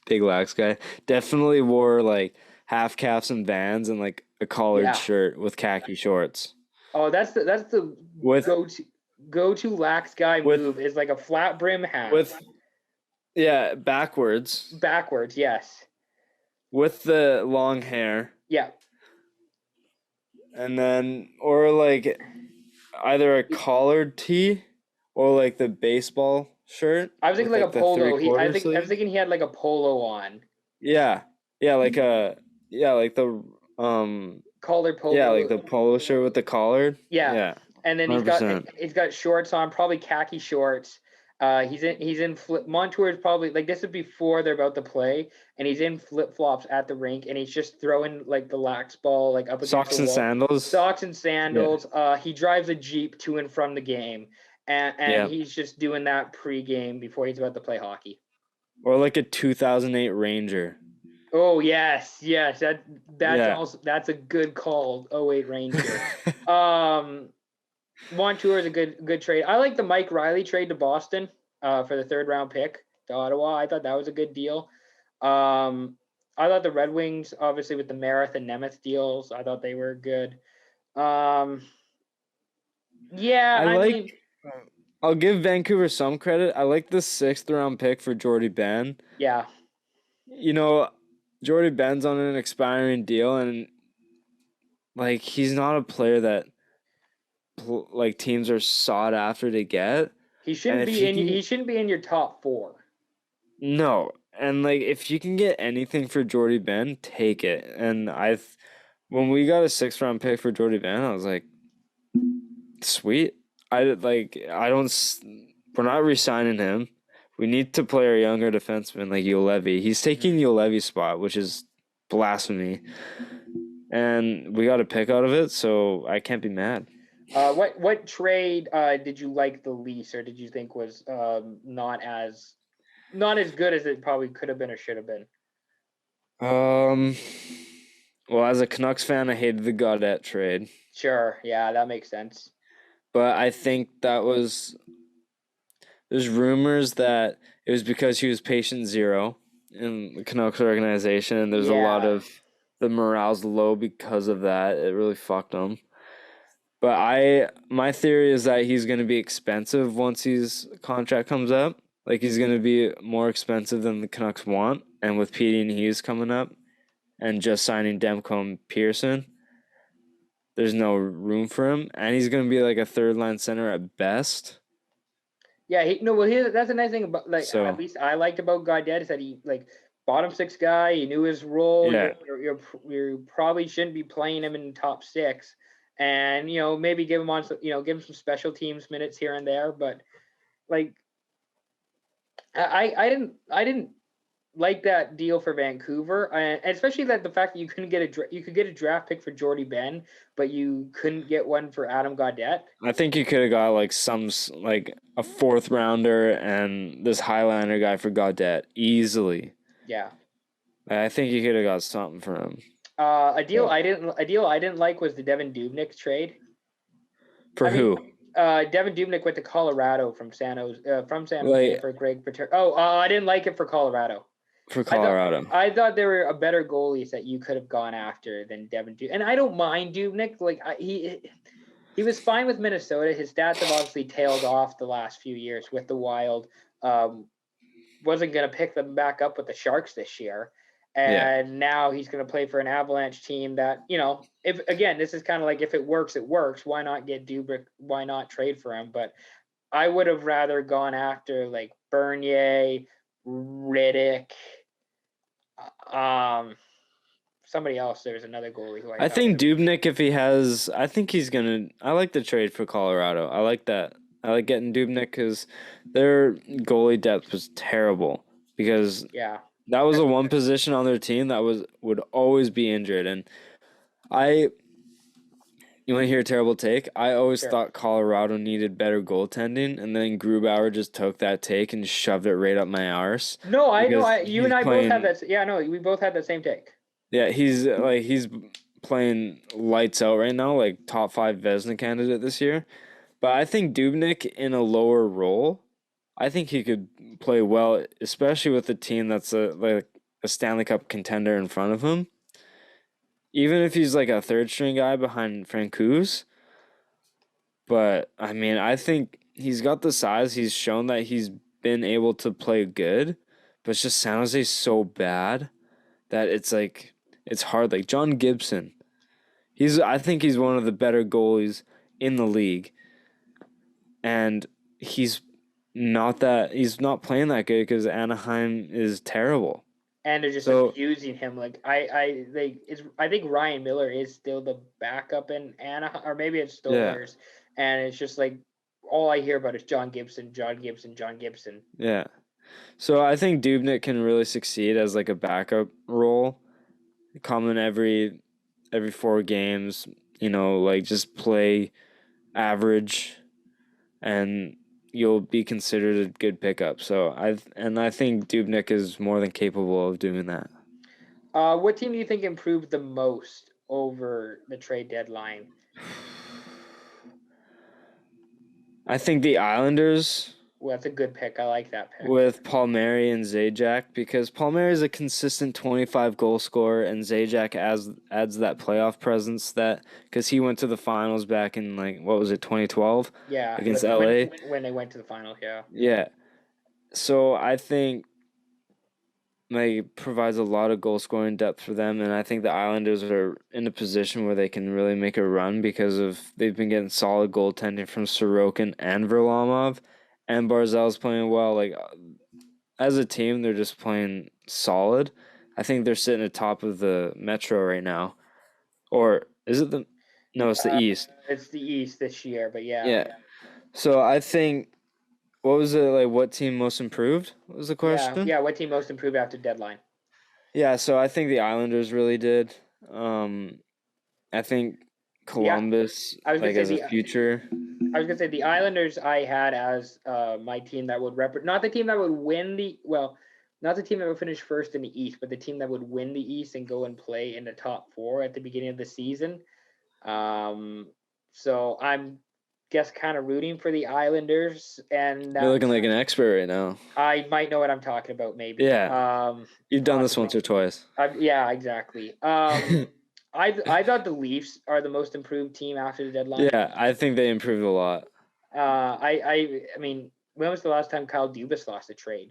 Big lax guy. Definitely wore like half caps and Vans and like a collared Yeah. shirt with khaki shorts. Oh, that's the With go to lax guy with move is like a flat brim hat with yeah, backwards backwards. Yes. with the long hair Yeah. and then or like either a collared tee or like the baseball shirt I was thinking with like a like the polo. three-quarter I was sleeve. thinking he had like a polo on, Yeah. Yeah, like a yeah, like the collared yeah, like polo. the polo shirt with the collar. Yeah, Yeah. and then 100%. he's got shorts on, probably khaki shorts. He's in flip. Montour is probably like this is before they're about to play, and he's in flip flops at the rink, and he's just throwing like the lax ball like up against the Socks and wall, sandals. socks and Yeah. sandals. He drives a Jeep to and from the game, and Yeah. he's just doing that pre-game before he's about to play hockey. Or like a 2008 Ranger. Oh yes, that's Yeah. also that's a good call. 08 Ranger. Montour is a good trade. I like the Mike Riley trade to Boston for the 3rd round pick to Ottawa. I thought that was a good deal. I thought the Red Wings, obviously with the Marith and Nemeth deals, I thought they were good. Yeah, I I mean, like I'll give Vancouver some credit. I like the 6th-round pick for Jordy Ben. yeah, You know, Jordy Ben's on an expiring deal and like he's not a player that like teams are sought after to get. And if he can he shouldn't be in your top 4. no, and like if you can get anything for Jordy Ben, take it. And when we got a 6th-round pick for Jordy Ben, I was like, sweet. I don't. We're not re-signing him. We need to play our younger defenseman like Lefebvre. He's taking Lefebvre's spot, which is blasphemy. And we got a pick out of it, so I can't be mad. What trade did you like the least, or did you think was not as good as it probably could have been or should have been? Well, as a Canucks fan, I hated the Gaudette trade, Sure, yeah, that makes sense. but I think there's rumors that it was because he was patient zero in the Canucks organization, and there's a lot of the morale's low because of that. It really fucked him. But my theory is that he's going to be expensive once his contract comes up. Like he's going to be more expensive than the Canucks want, and with Petey and Hughes coming up, and just signing Demko and Pearson, there's no room for him, and he's going to be like a third line center at best. Yeah, that's a nice thing about at least I liked about Gaudette is that he bottom six guy. He knew his role. Yeah. You probably shouldn't be playing him in top six, and maybe give him some special teams minutes here and there. But like, I didn't like that deal for Vancouver, and especially the fact that you could get a draft pick for Jordy Ben, but you couldn't get one for Adam Gaudette. I think you could have got like a fourth rounder and this Highlander guy for Gaudette easily. Yeah. I think you could have got something for him. A deal I didn't like was the Devin Dubnyk trade. Who? Devin Dubnyk went to Colorado from San Jose for Greg Paterno. Oh, I didn't like it for Colorado. For Colorado. I thought there were a better goalies that you could have gone after than Devin Dubnyk. And I don't mind Dubnyk. He was fine with Minnesota. His stats have obviously tailed off the last few years with the Wild. Wasn't going to pick them back up with the Sharks this year. And now he's going to play for an Avalanche team that, this is kind of like, if it works, it works. Why not get Dubnyk? Why not trade for him? But I would have rather gone after like Bernier, Riddick, somebody else. There's another goalie who I think Dubnyk, I like the trade for Colorado. I like that. I like getting Dubnyk because their goalie depth was terrible because that was the one position on their team that would always be injured. And you want to hear a terrible take? I always thought Colorado needed better goaltending, and then Grubauer just took that take and shoved it right up my arse. No, I know. You and I both had that. Yeah, no, we both had the same take. Yeah, he's playing lights out right now, like top 5 Vezina candidate this year. But I think Dubnyk in a lower role, I think he could play well, especially with a team that's a Stanley Cup contender in front of him. Even if he's like a third string guy behind Francouz. But I mean, I think he's got the size. He's shown that he's been able to play good, but it's just San Jose's so bad that it's hard. Like John Gibson, I think he's one of the better goalies in the league, and he's not playing that good because Anaheim is terrible. And they're just abusing him. I think Ryan Miller is still the backup in Anaheim, or maybe it's Stolarz. Yeah. And it's just like all I hear about is John Gibson. Yeah. So I think Dubnyk can really succeed as like a backup role, come in every 4 games, just play average, and you'll be considered a good pickup. So I think Dubnyk is more than capable of doing that. What team do you think improved the most over the trade deadline? I think the Islanders. Well, that's a good pick. I like that pick. With Palmieri and Zajac, because Palmieri is a consistent 25 goal scorer, and Zajac adds that playoff presence because he went to the finals back in 2012? Yeah, against LA when they went to the finals. Yeah. Yeah. So I think provides a lot of goal scoring depth for them, and I think the Islanders are in a position where they can really make a run because they've been getting solid goaltending from Sorokin and Varlamov. And Barzal's playing well. As a team, they're just playing solid. I think they're sitting atop of the Metro right now. Or is it the... No, it's the East. It's the East this year, but yeah. Yeah. So I think What was it like? What team most improved? What was the Yeah, question? yeah. What team most improved after deadline? Yeah, so I think the Islanders really did. Um, I think Yeah, Columbus, I was gonna like say as a the future. I was gonna say the Islanders I had as my team that would not the team that would win not the team that would finish first in the East, but the team that would win the East and go and play in the top four at the beginning of the season. Um, so I'm guess kind of rooting for the Islanders, and You're looking like an expert right now. I might know what I'm talking about, maybe. Yeah, you've done this once Possibly. or twice. Yeah, exactly. I thought the Leafs are the most improved team after the deadline. Yeah, I think they improved a lot. I mean, when was the last time Kyle Dubas lost a trade?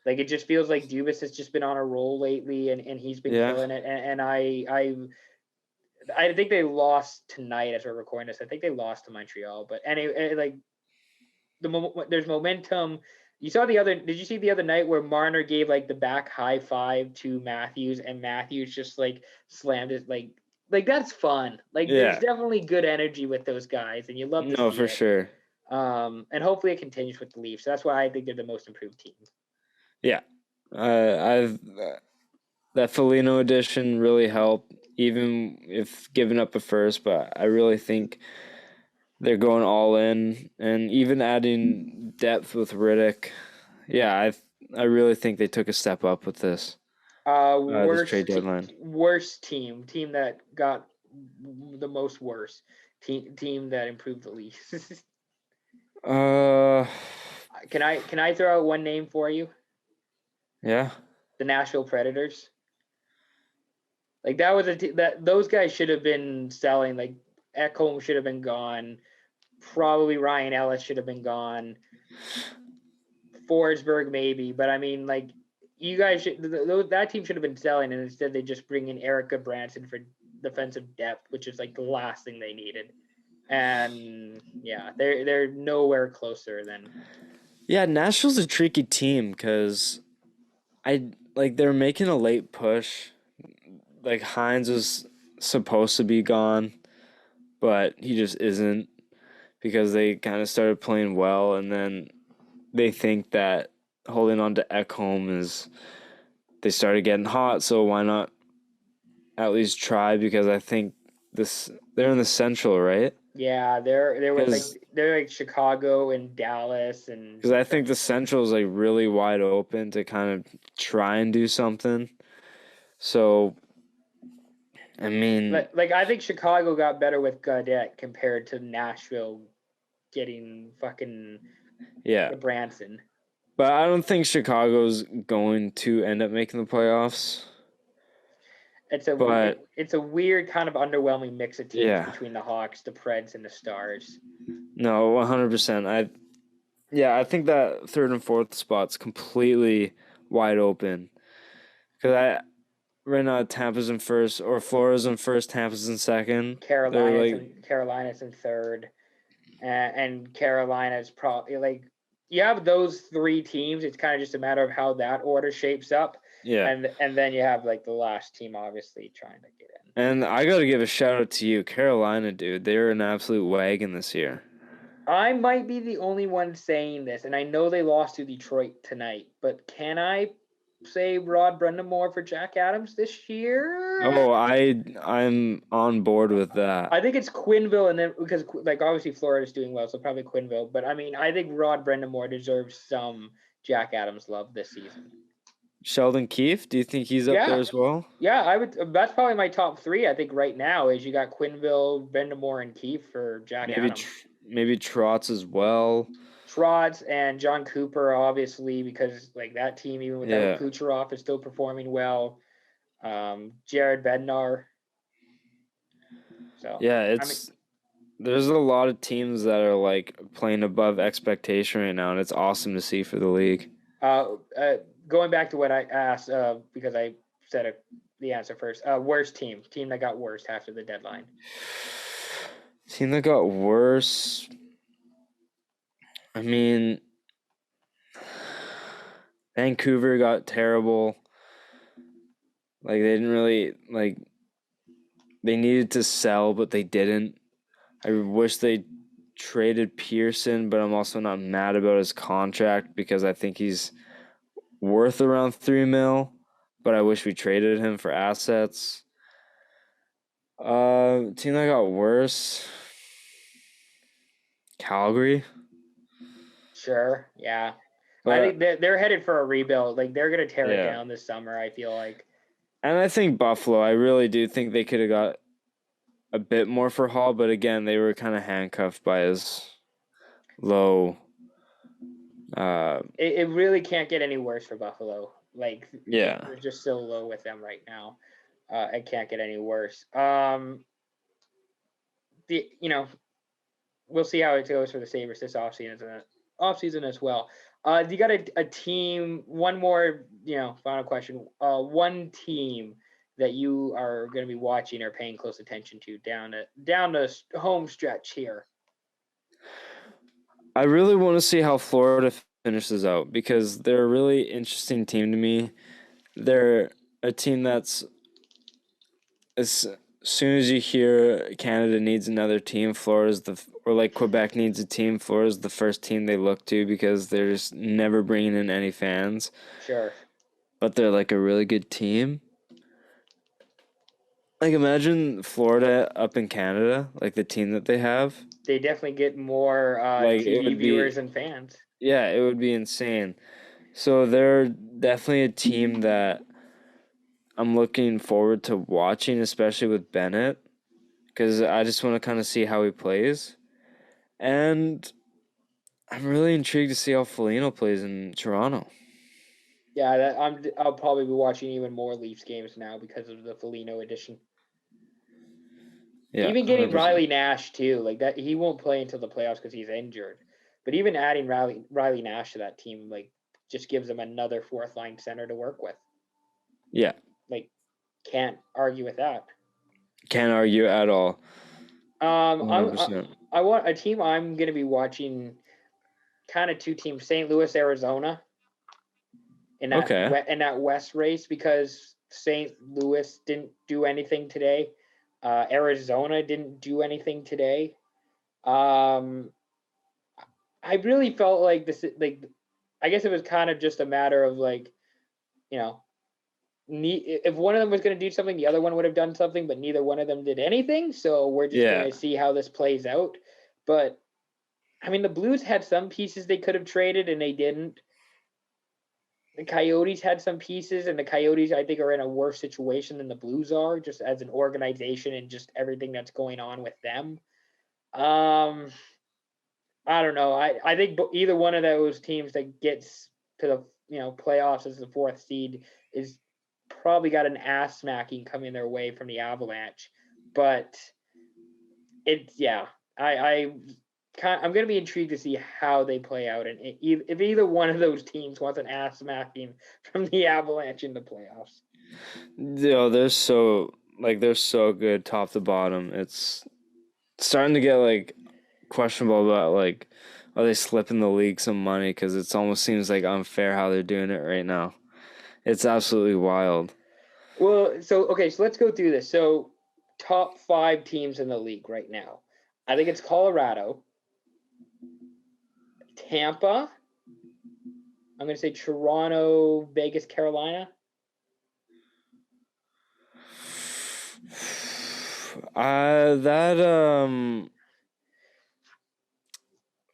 Like it just feels like Dubas has just been on a roll lately, and he's been Yeah. killing it. And I think they lost tonight as we're recording this. I think they lost to Montreal, but anyway, like there's momentum. Did you see the other night where Marner gave like the back high five to Matthews, and Matthews just like slammed it like that's fun. Like there's Yeah. definitely good energy with those guys, and you love to No, see for it. sure. And hopefully it continues with the Leafs. So that's why I think they're the most improved team. Yeah. I've that Foligno edition really helped, even if giving up a first. But I really think they're going all in, and even adding depth with Riddick. Yeah, I really think they took a step up with this trade deadline. Worst team that got the most worse team that improved the least. Uh, Can I throw out one name for you? yeah. The Nashville Predators. Like that was that those guys should have been selling. Like Ekholm should have been gone. Probably Ryan Ellis should have been gone. Forsberg maybe, but I mean like you guys that team should have been selling, and instead they just bring in Erica Branson for defensive depth, which is like the last thing they needed. And yeah, they're nowhere closer than. Yeah, Nashville's a tricky team because they're making a late push. Like Hines was supposed to be gone, but he just isn't because they kind of started playing well, and then they think that holding on to Ekholm is they started getting hot, so why not at least try? Because I think they're in the Central, right? Yeah, Because they're like Chicago and Dallas and. I think the Central is like really wide open to kind of try and do something. So, I mean, Like I think Chicago got better with Gaudette compared to Nashville getting fucking yeah. Branson. But I don't think Chicago's going to end up making the playoffs. But It's a weird kind of underwhelming mix of teams yeah, between the Hawks, the Preds, and the Stars. no, 100%. I think that third and fourth spot's completely wide open. Because right now Tampa's in first, or Florida's in first, Tampa's in second. They're like, Carolina's in third, and Carolina's probably like you have those three teams. It's kind of just a matter of how that order shapes up, yeah. and then you have like the last team obviously trying to get in. And I got to give a shout out to you, Carolina, dude. They're an absolute wagon this year. I might be the only one saying this, and I know they lost to Detroit tonight, but can I say Rod Brind'Amour for Jack Adams this year? Oh, I'm on board with that. I think it's Quinville, and then because like obviously Florida's doing well, so probably Quinville. But I mean, I think Rod Brind'Amour deserves some Jack Adams love this season. Sheldon Keefe, do you think he's up there as well? Yeah, I would. That's probably my top three. I think right now is you got Quinville, Brind'Amour, and Keefe for Jack Adams. Maybe Trotz as well. Trotz and John Cooper, obviously, because like that team, even without Kucherov, is still performing well. Jared Bednar. So yeah, there's a lot of teams that are like playing above expectation right now, and it's awesome to see for the league. Going back to what I asked, because I said the answer first. Worst team that got worse after the deadline. Team that got worse. I mean, Vancouver got terrible. Like they didn't really they needed to sell, but they didn't. I wish they traded Pearson, but I'm also not mad about his contract because I think he's worth around $3 million, but I wish we traded him for assets. Team that got worse. Calgary. Sure, yeah. I But think they're headed for a rebuild. Like they're gonna tear it yeah. down this summer, I feel like. And I think Buffalo, I really do think they could have got a bit more for Hall, but again, they were kind of handcuffed by his low. It really can't get any worse for Buffalo. Like Yeah. they're just so low with them right now. It can't get any worse. We'll see how it goes for the Sabres this offseason as well. You got a team, one more, final question. One team that you are going to be watching or paying close attention to down the home stretch here. I really want to see how Florida finishes out because they're a really interesting team to me. They're a team that's, as soon as you hear Canada needs another team, or like Quebec needs a team, Florida's the first team they look to because they're just never bringing in any fans. Sure. But they're like a really good team. Like imagine Florida up in Canada, like the team that they have. They definitely get more Like it TV would be, viewers and fans. yeah, it would be insane. So they're definitely a team that I'm looking forward to watching, especially with Bennett, because I just want to kind of see how he plays. And I'm really intrigued to see how Foligno plays in Toronto. Yeah, I'll probably be watching even more Leafs games now because of the Foligno edition. Yeah, Even getting 100%. Riley Nash too, like that, he won't play until the playoffs because he's injured. But even adding Riley Nash to that team, like, just gives them another fourth line center to work with. Yeah, Like, can't argue with that. can't argue at all. I 100%. want a team I'm going to be watching. Kind of two teams: St. Louis, Arizona, in that West race because St. Louis didn't do anything today. Arizona didn't do anything today. I really felt like this, like, I guess it was kind of just a matter of like, if one of them was going to do something, the other one would have done something, but neither one of them did anything. So we're just going to see how this plays out. But I mean, the Blues had some pieces they could have traded and they didn't. The Coyotes had some pieces, and the Coyotes, I think, are in a worse situation than the Blues are, just as an organization and just everything that's going on with them. I don't know. I think either one of those teams that gets to the playoffs as the fourth seed is probably got an ass smacking coming their way from the Avalanche. But I'm going to be intrigued to see how they play out, and if either one of those teams wants an ass smacking from the Avalanche in the playoffs. They're so good top to bottom. It's starting to get like questionable about like, are they slipping the league some money? Because it almost seems like unfair how they're doing it right now. It's absolutely wild. Well, so let's go through this. So top 5 teams in the league right now. I think it's Colorado, Tampa. I'm going to say Toronto, Vegas, Carolina.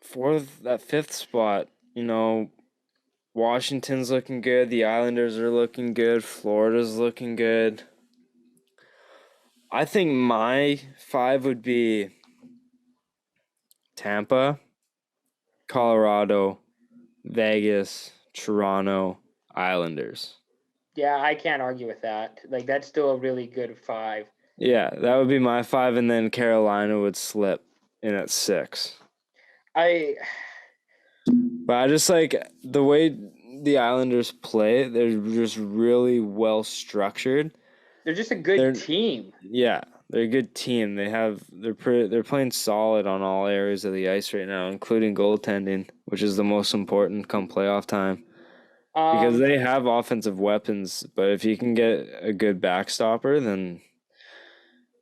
For that 5th spot, Washington's looking good. The Islanders are looking good. Florida's looking good. I think my 5 would be Tampa, Colorado, Vegas, Toronto, Islanders. Yeah, I can't argue with that. Like, that's still a really good 5. Yeah, that would be my 5, and then Carolina would slip in at 6. But I just like the way the Islanders play. They're just really well structured. They're just a good team. Yeah, they're a good team. They're playing solid on all areas of the ice right now, including goaltending, which is the most important come playoff time. Because they have offensive weapons, but if you can get a good backstopper, then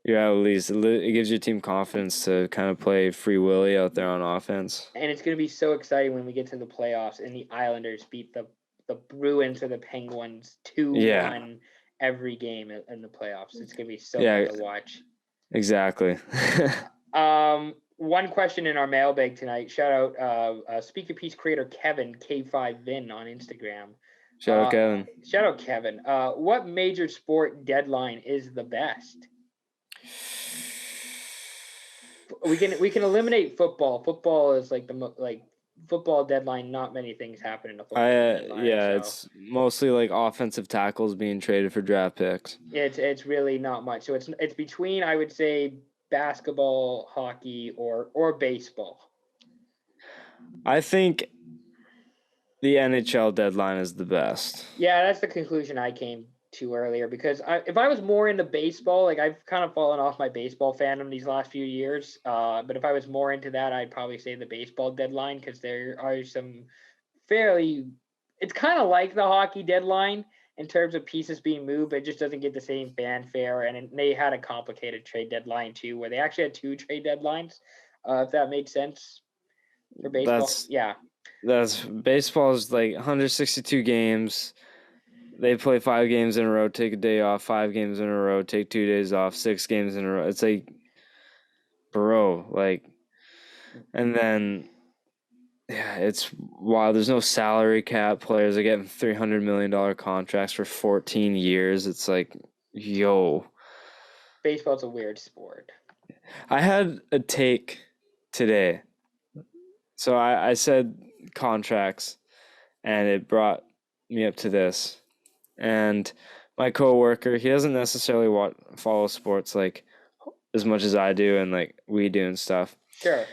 Yeah, at least it gives your team confidence to kind of play free willy out there on offense. And it's going to be so exciting when we get to the playoffs and the Islanders beat the Bruins or the Penguins 2-1 every game in the playoffs. It's going to be so fun to watch. Exactly. One question in our mailbag tonight. Shout out Speak Your Piece creator Kevin K5Vin on Instagram. Shout out Kevin. Shout out Kevin. What major sport deadline is the best? We can eliminate football. Football is like football deadline. Not many things happen in a football deadline. Yeah, so. It's mostly like offensive tackles being traded for draft picks. It's really not much. So it's between, I would say, basketball, hockey, or baseball. I think the NHL deadline is the best. Yeah, that's the conclusion I came to earlier, because if I was more into baseball, like I've kind of fallen off my baseball fandom these last few years. But if I was more into that, I'd probably say the baseball deadline, because there are some it's kind of like the hockey deadline in terms of pieces being moved, but it just doesn't get the same fanfare. And they had a complicated trade deadline too, where they actually had 2 trade deadlines, if that made sense for baseball. That's baseball is like 162 games. They play 5 games in a row, take a day off, 5 games in a row, take 2 days off, 6 games in a row. It's like, bro, like, and then, yeah, it's wild. There's no salary cap. Players are getting $300 million contracts for 14 years. It's like, yo. Baseball's a weird sport. I had a take today. So I said contracts, and it brought me up to this. And my coworker, he doesn't necessarily follow sports like as much as I do and like we do and stuff. Sure.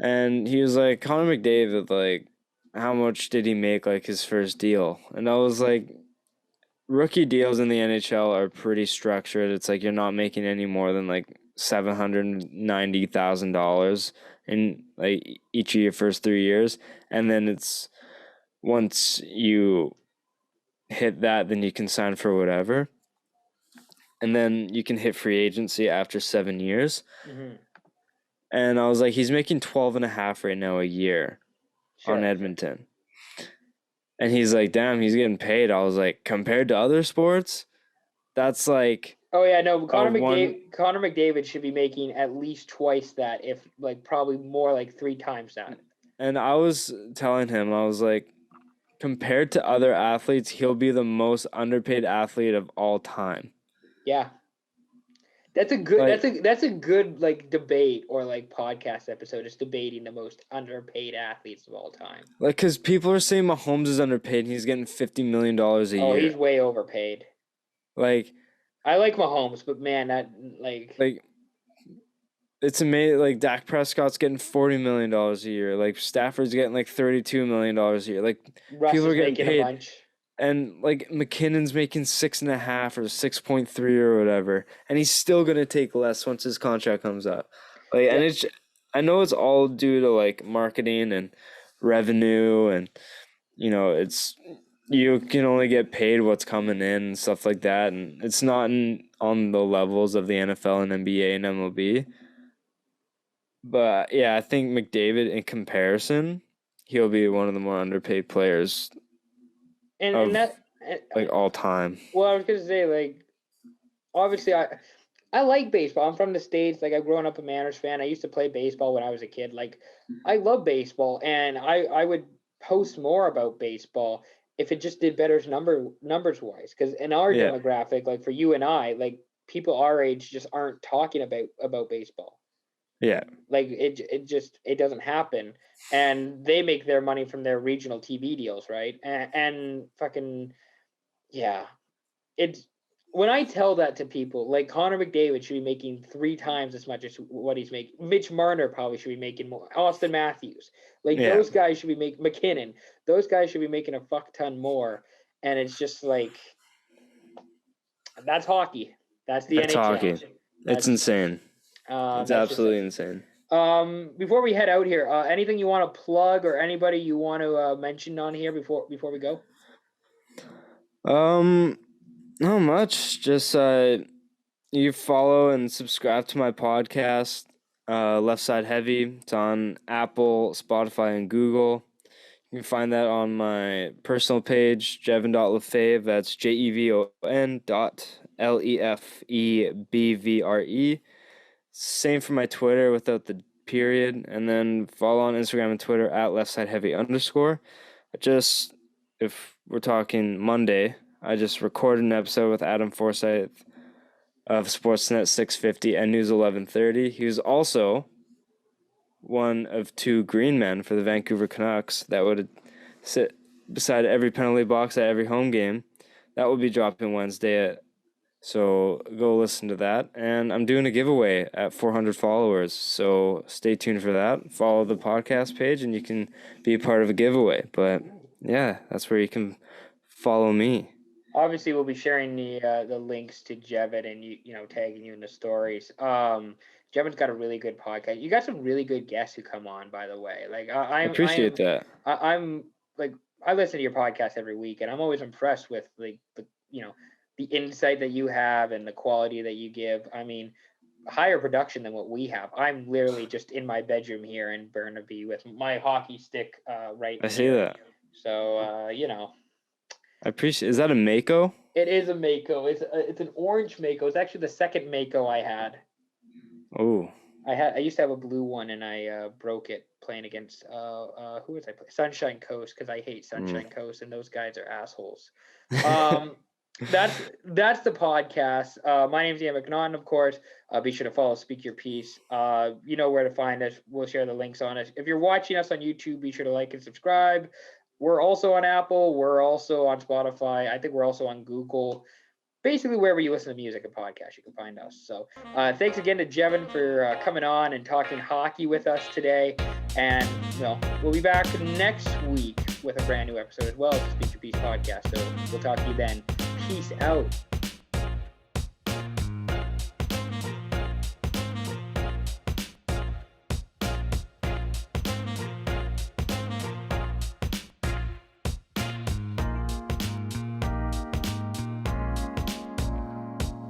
And he was like, Connor McDavid, like, how much did he make like his first deal? And I was like, rookie deals in the NHL are pretty structured. It's like you're not making any more than like $790,000 in like each of your first 3 years, and then it's once you hit that, then you can sign for whatever, and then you can hit free agency after 7 years. Mm-hmm. And I was like, he's making 12.5 right now a year on Edmonton. And he's like, damn, he's getting paid. I was like, compared to other sports, that's like, oh yeah, no, Connor McDavid should be making at least twice that, if like probably more like 3 times that. And I was telling him, I was like, compared to other athletes, he'll be the most underpaid athlete of all time. Yeah. That's a good that's a good like debate or like podcast episode, just debating the most underpaid athletes of all time. Like, cuz people are saying Mahomes is underpaid and he's getting $50 million a year. Oh, he's way overpaid. Like, I like Mahomes, but man, that like it's amazing. Like, Dak Prescott's getting $40 million a year. Like, Stafford's getting like $32 million a year. Like, Russ people are getting paid. A bunch. And like McKinnon's making 6.5 or 6.3 or whatever, and he's still gonna take less once his contract comes up. Like, and I know it's all due to like marketing and revenue, and you can only get paid what's coming in and stuff like that, and it's not on the levels of the NFL and NBA and MLB. But yeah, I think McDavid, in comparison, he'll be one of the more underpaid players. And like all time. Well, I was gonna say, like, obviously I like baseball. I'm from the States. Like, I've grown up a Mariners fan. I used to play baseball when I was a kid. Like, I love baseball, and I would post more about baseball if it just did better numbers wise. Because in our demographic, like for you and I, like people our age just aren't talking about baseball. Yeah. Like it doesn't happen, and they make their money from their regional TV deals, right? And fucking yeah, it's when I tell that to people, like Connor McDavid should be making 3 times as much as what he's making. Mitch Marner probably should be making more. Austin Matthews, those guys should be making. McKinnon, those guys should be making a fuck ton more, and it's just like that's hockey. That's the NHL. Hockey. It's insane. It's absolutely insane. Before we head out here, anything you want to plug or anybody you want to mention on here before we go? Not much. Just you follow and subscribe to my podcast, Left Side Heavy. It's on Apple, Spotify, and Google. You can find that on my personal page, Jevon.Lefebvre. That's Jevon.Lefebvre. Same for my Twitter without the period. And then follow on Instagram and Twitter at leftsideheavy_. If we're talking Monday, I just recorded an episode with Adam Forsyth of Sportsnet 650 and News 1130. He was also one of two green men for the Vancouver Canucks that would sit beside every penalty box at every home game. That will be dropping Wednesday. So go listen to that. And I'm doing a giveaway at 400 followers. So stay tuned for that. Follow the podcast page and you can be a part of a giveaway. But yeah, that's where you can follow me. Obviously, we'll be sharing the links to Jevon and tagging you in the stories. Jevon's got a really good podcast. You got some really good guests who come on, by the way. Like I appreciate that. I'm like I listen to your podcast every week, and I'm always impressed with like the insight that you have and the quality that you give. I mean, higher production than what we have. I'm literally just in my bedroom here in Burnaby with my hockey stick right. I see that. So I appreciate. Is that a Mako? It is a Mako. It's an orange Mako. It's actually the second Mako I had. Oh. I used to have a blue one and I broke it playing against who was I playing? Sunshine Coast, because I hate Sunshine Coast and those guys are assholes. That's the podcast. My name's Ian McNaughton, of course. Be sure to follow Speak Your Piece. You know where to find us. We'll share the links on it. If you're watching us on YouTube, be sure to like and subscribe. We're also on Apple. We're also on Spotify. I think we're also on Google. Basically, wherever you listen to music and podcasts, you can find us. So thanks again to Jevon for coming on and talking hockey with us today. And we'll be back next week with a brand new episode as well as the Speak Your Piece podcast. So we'll talk to you then. Peace out.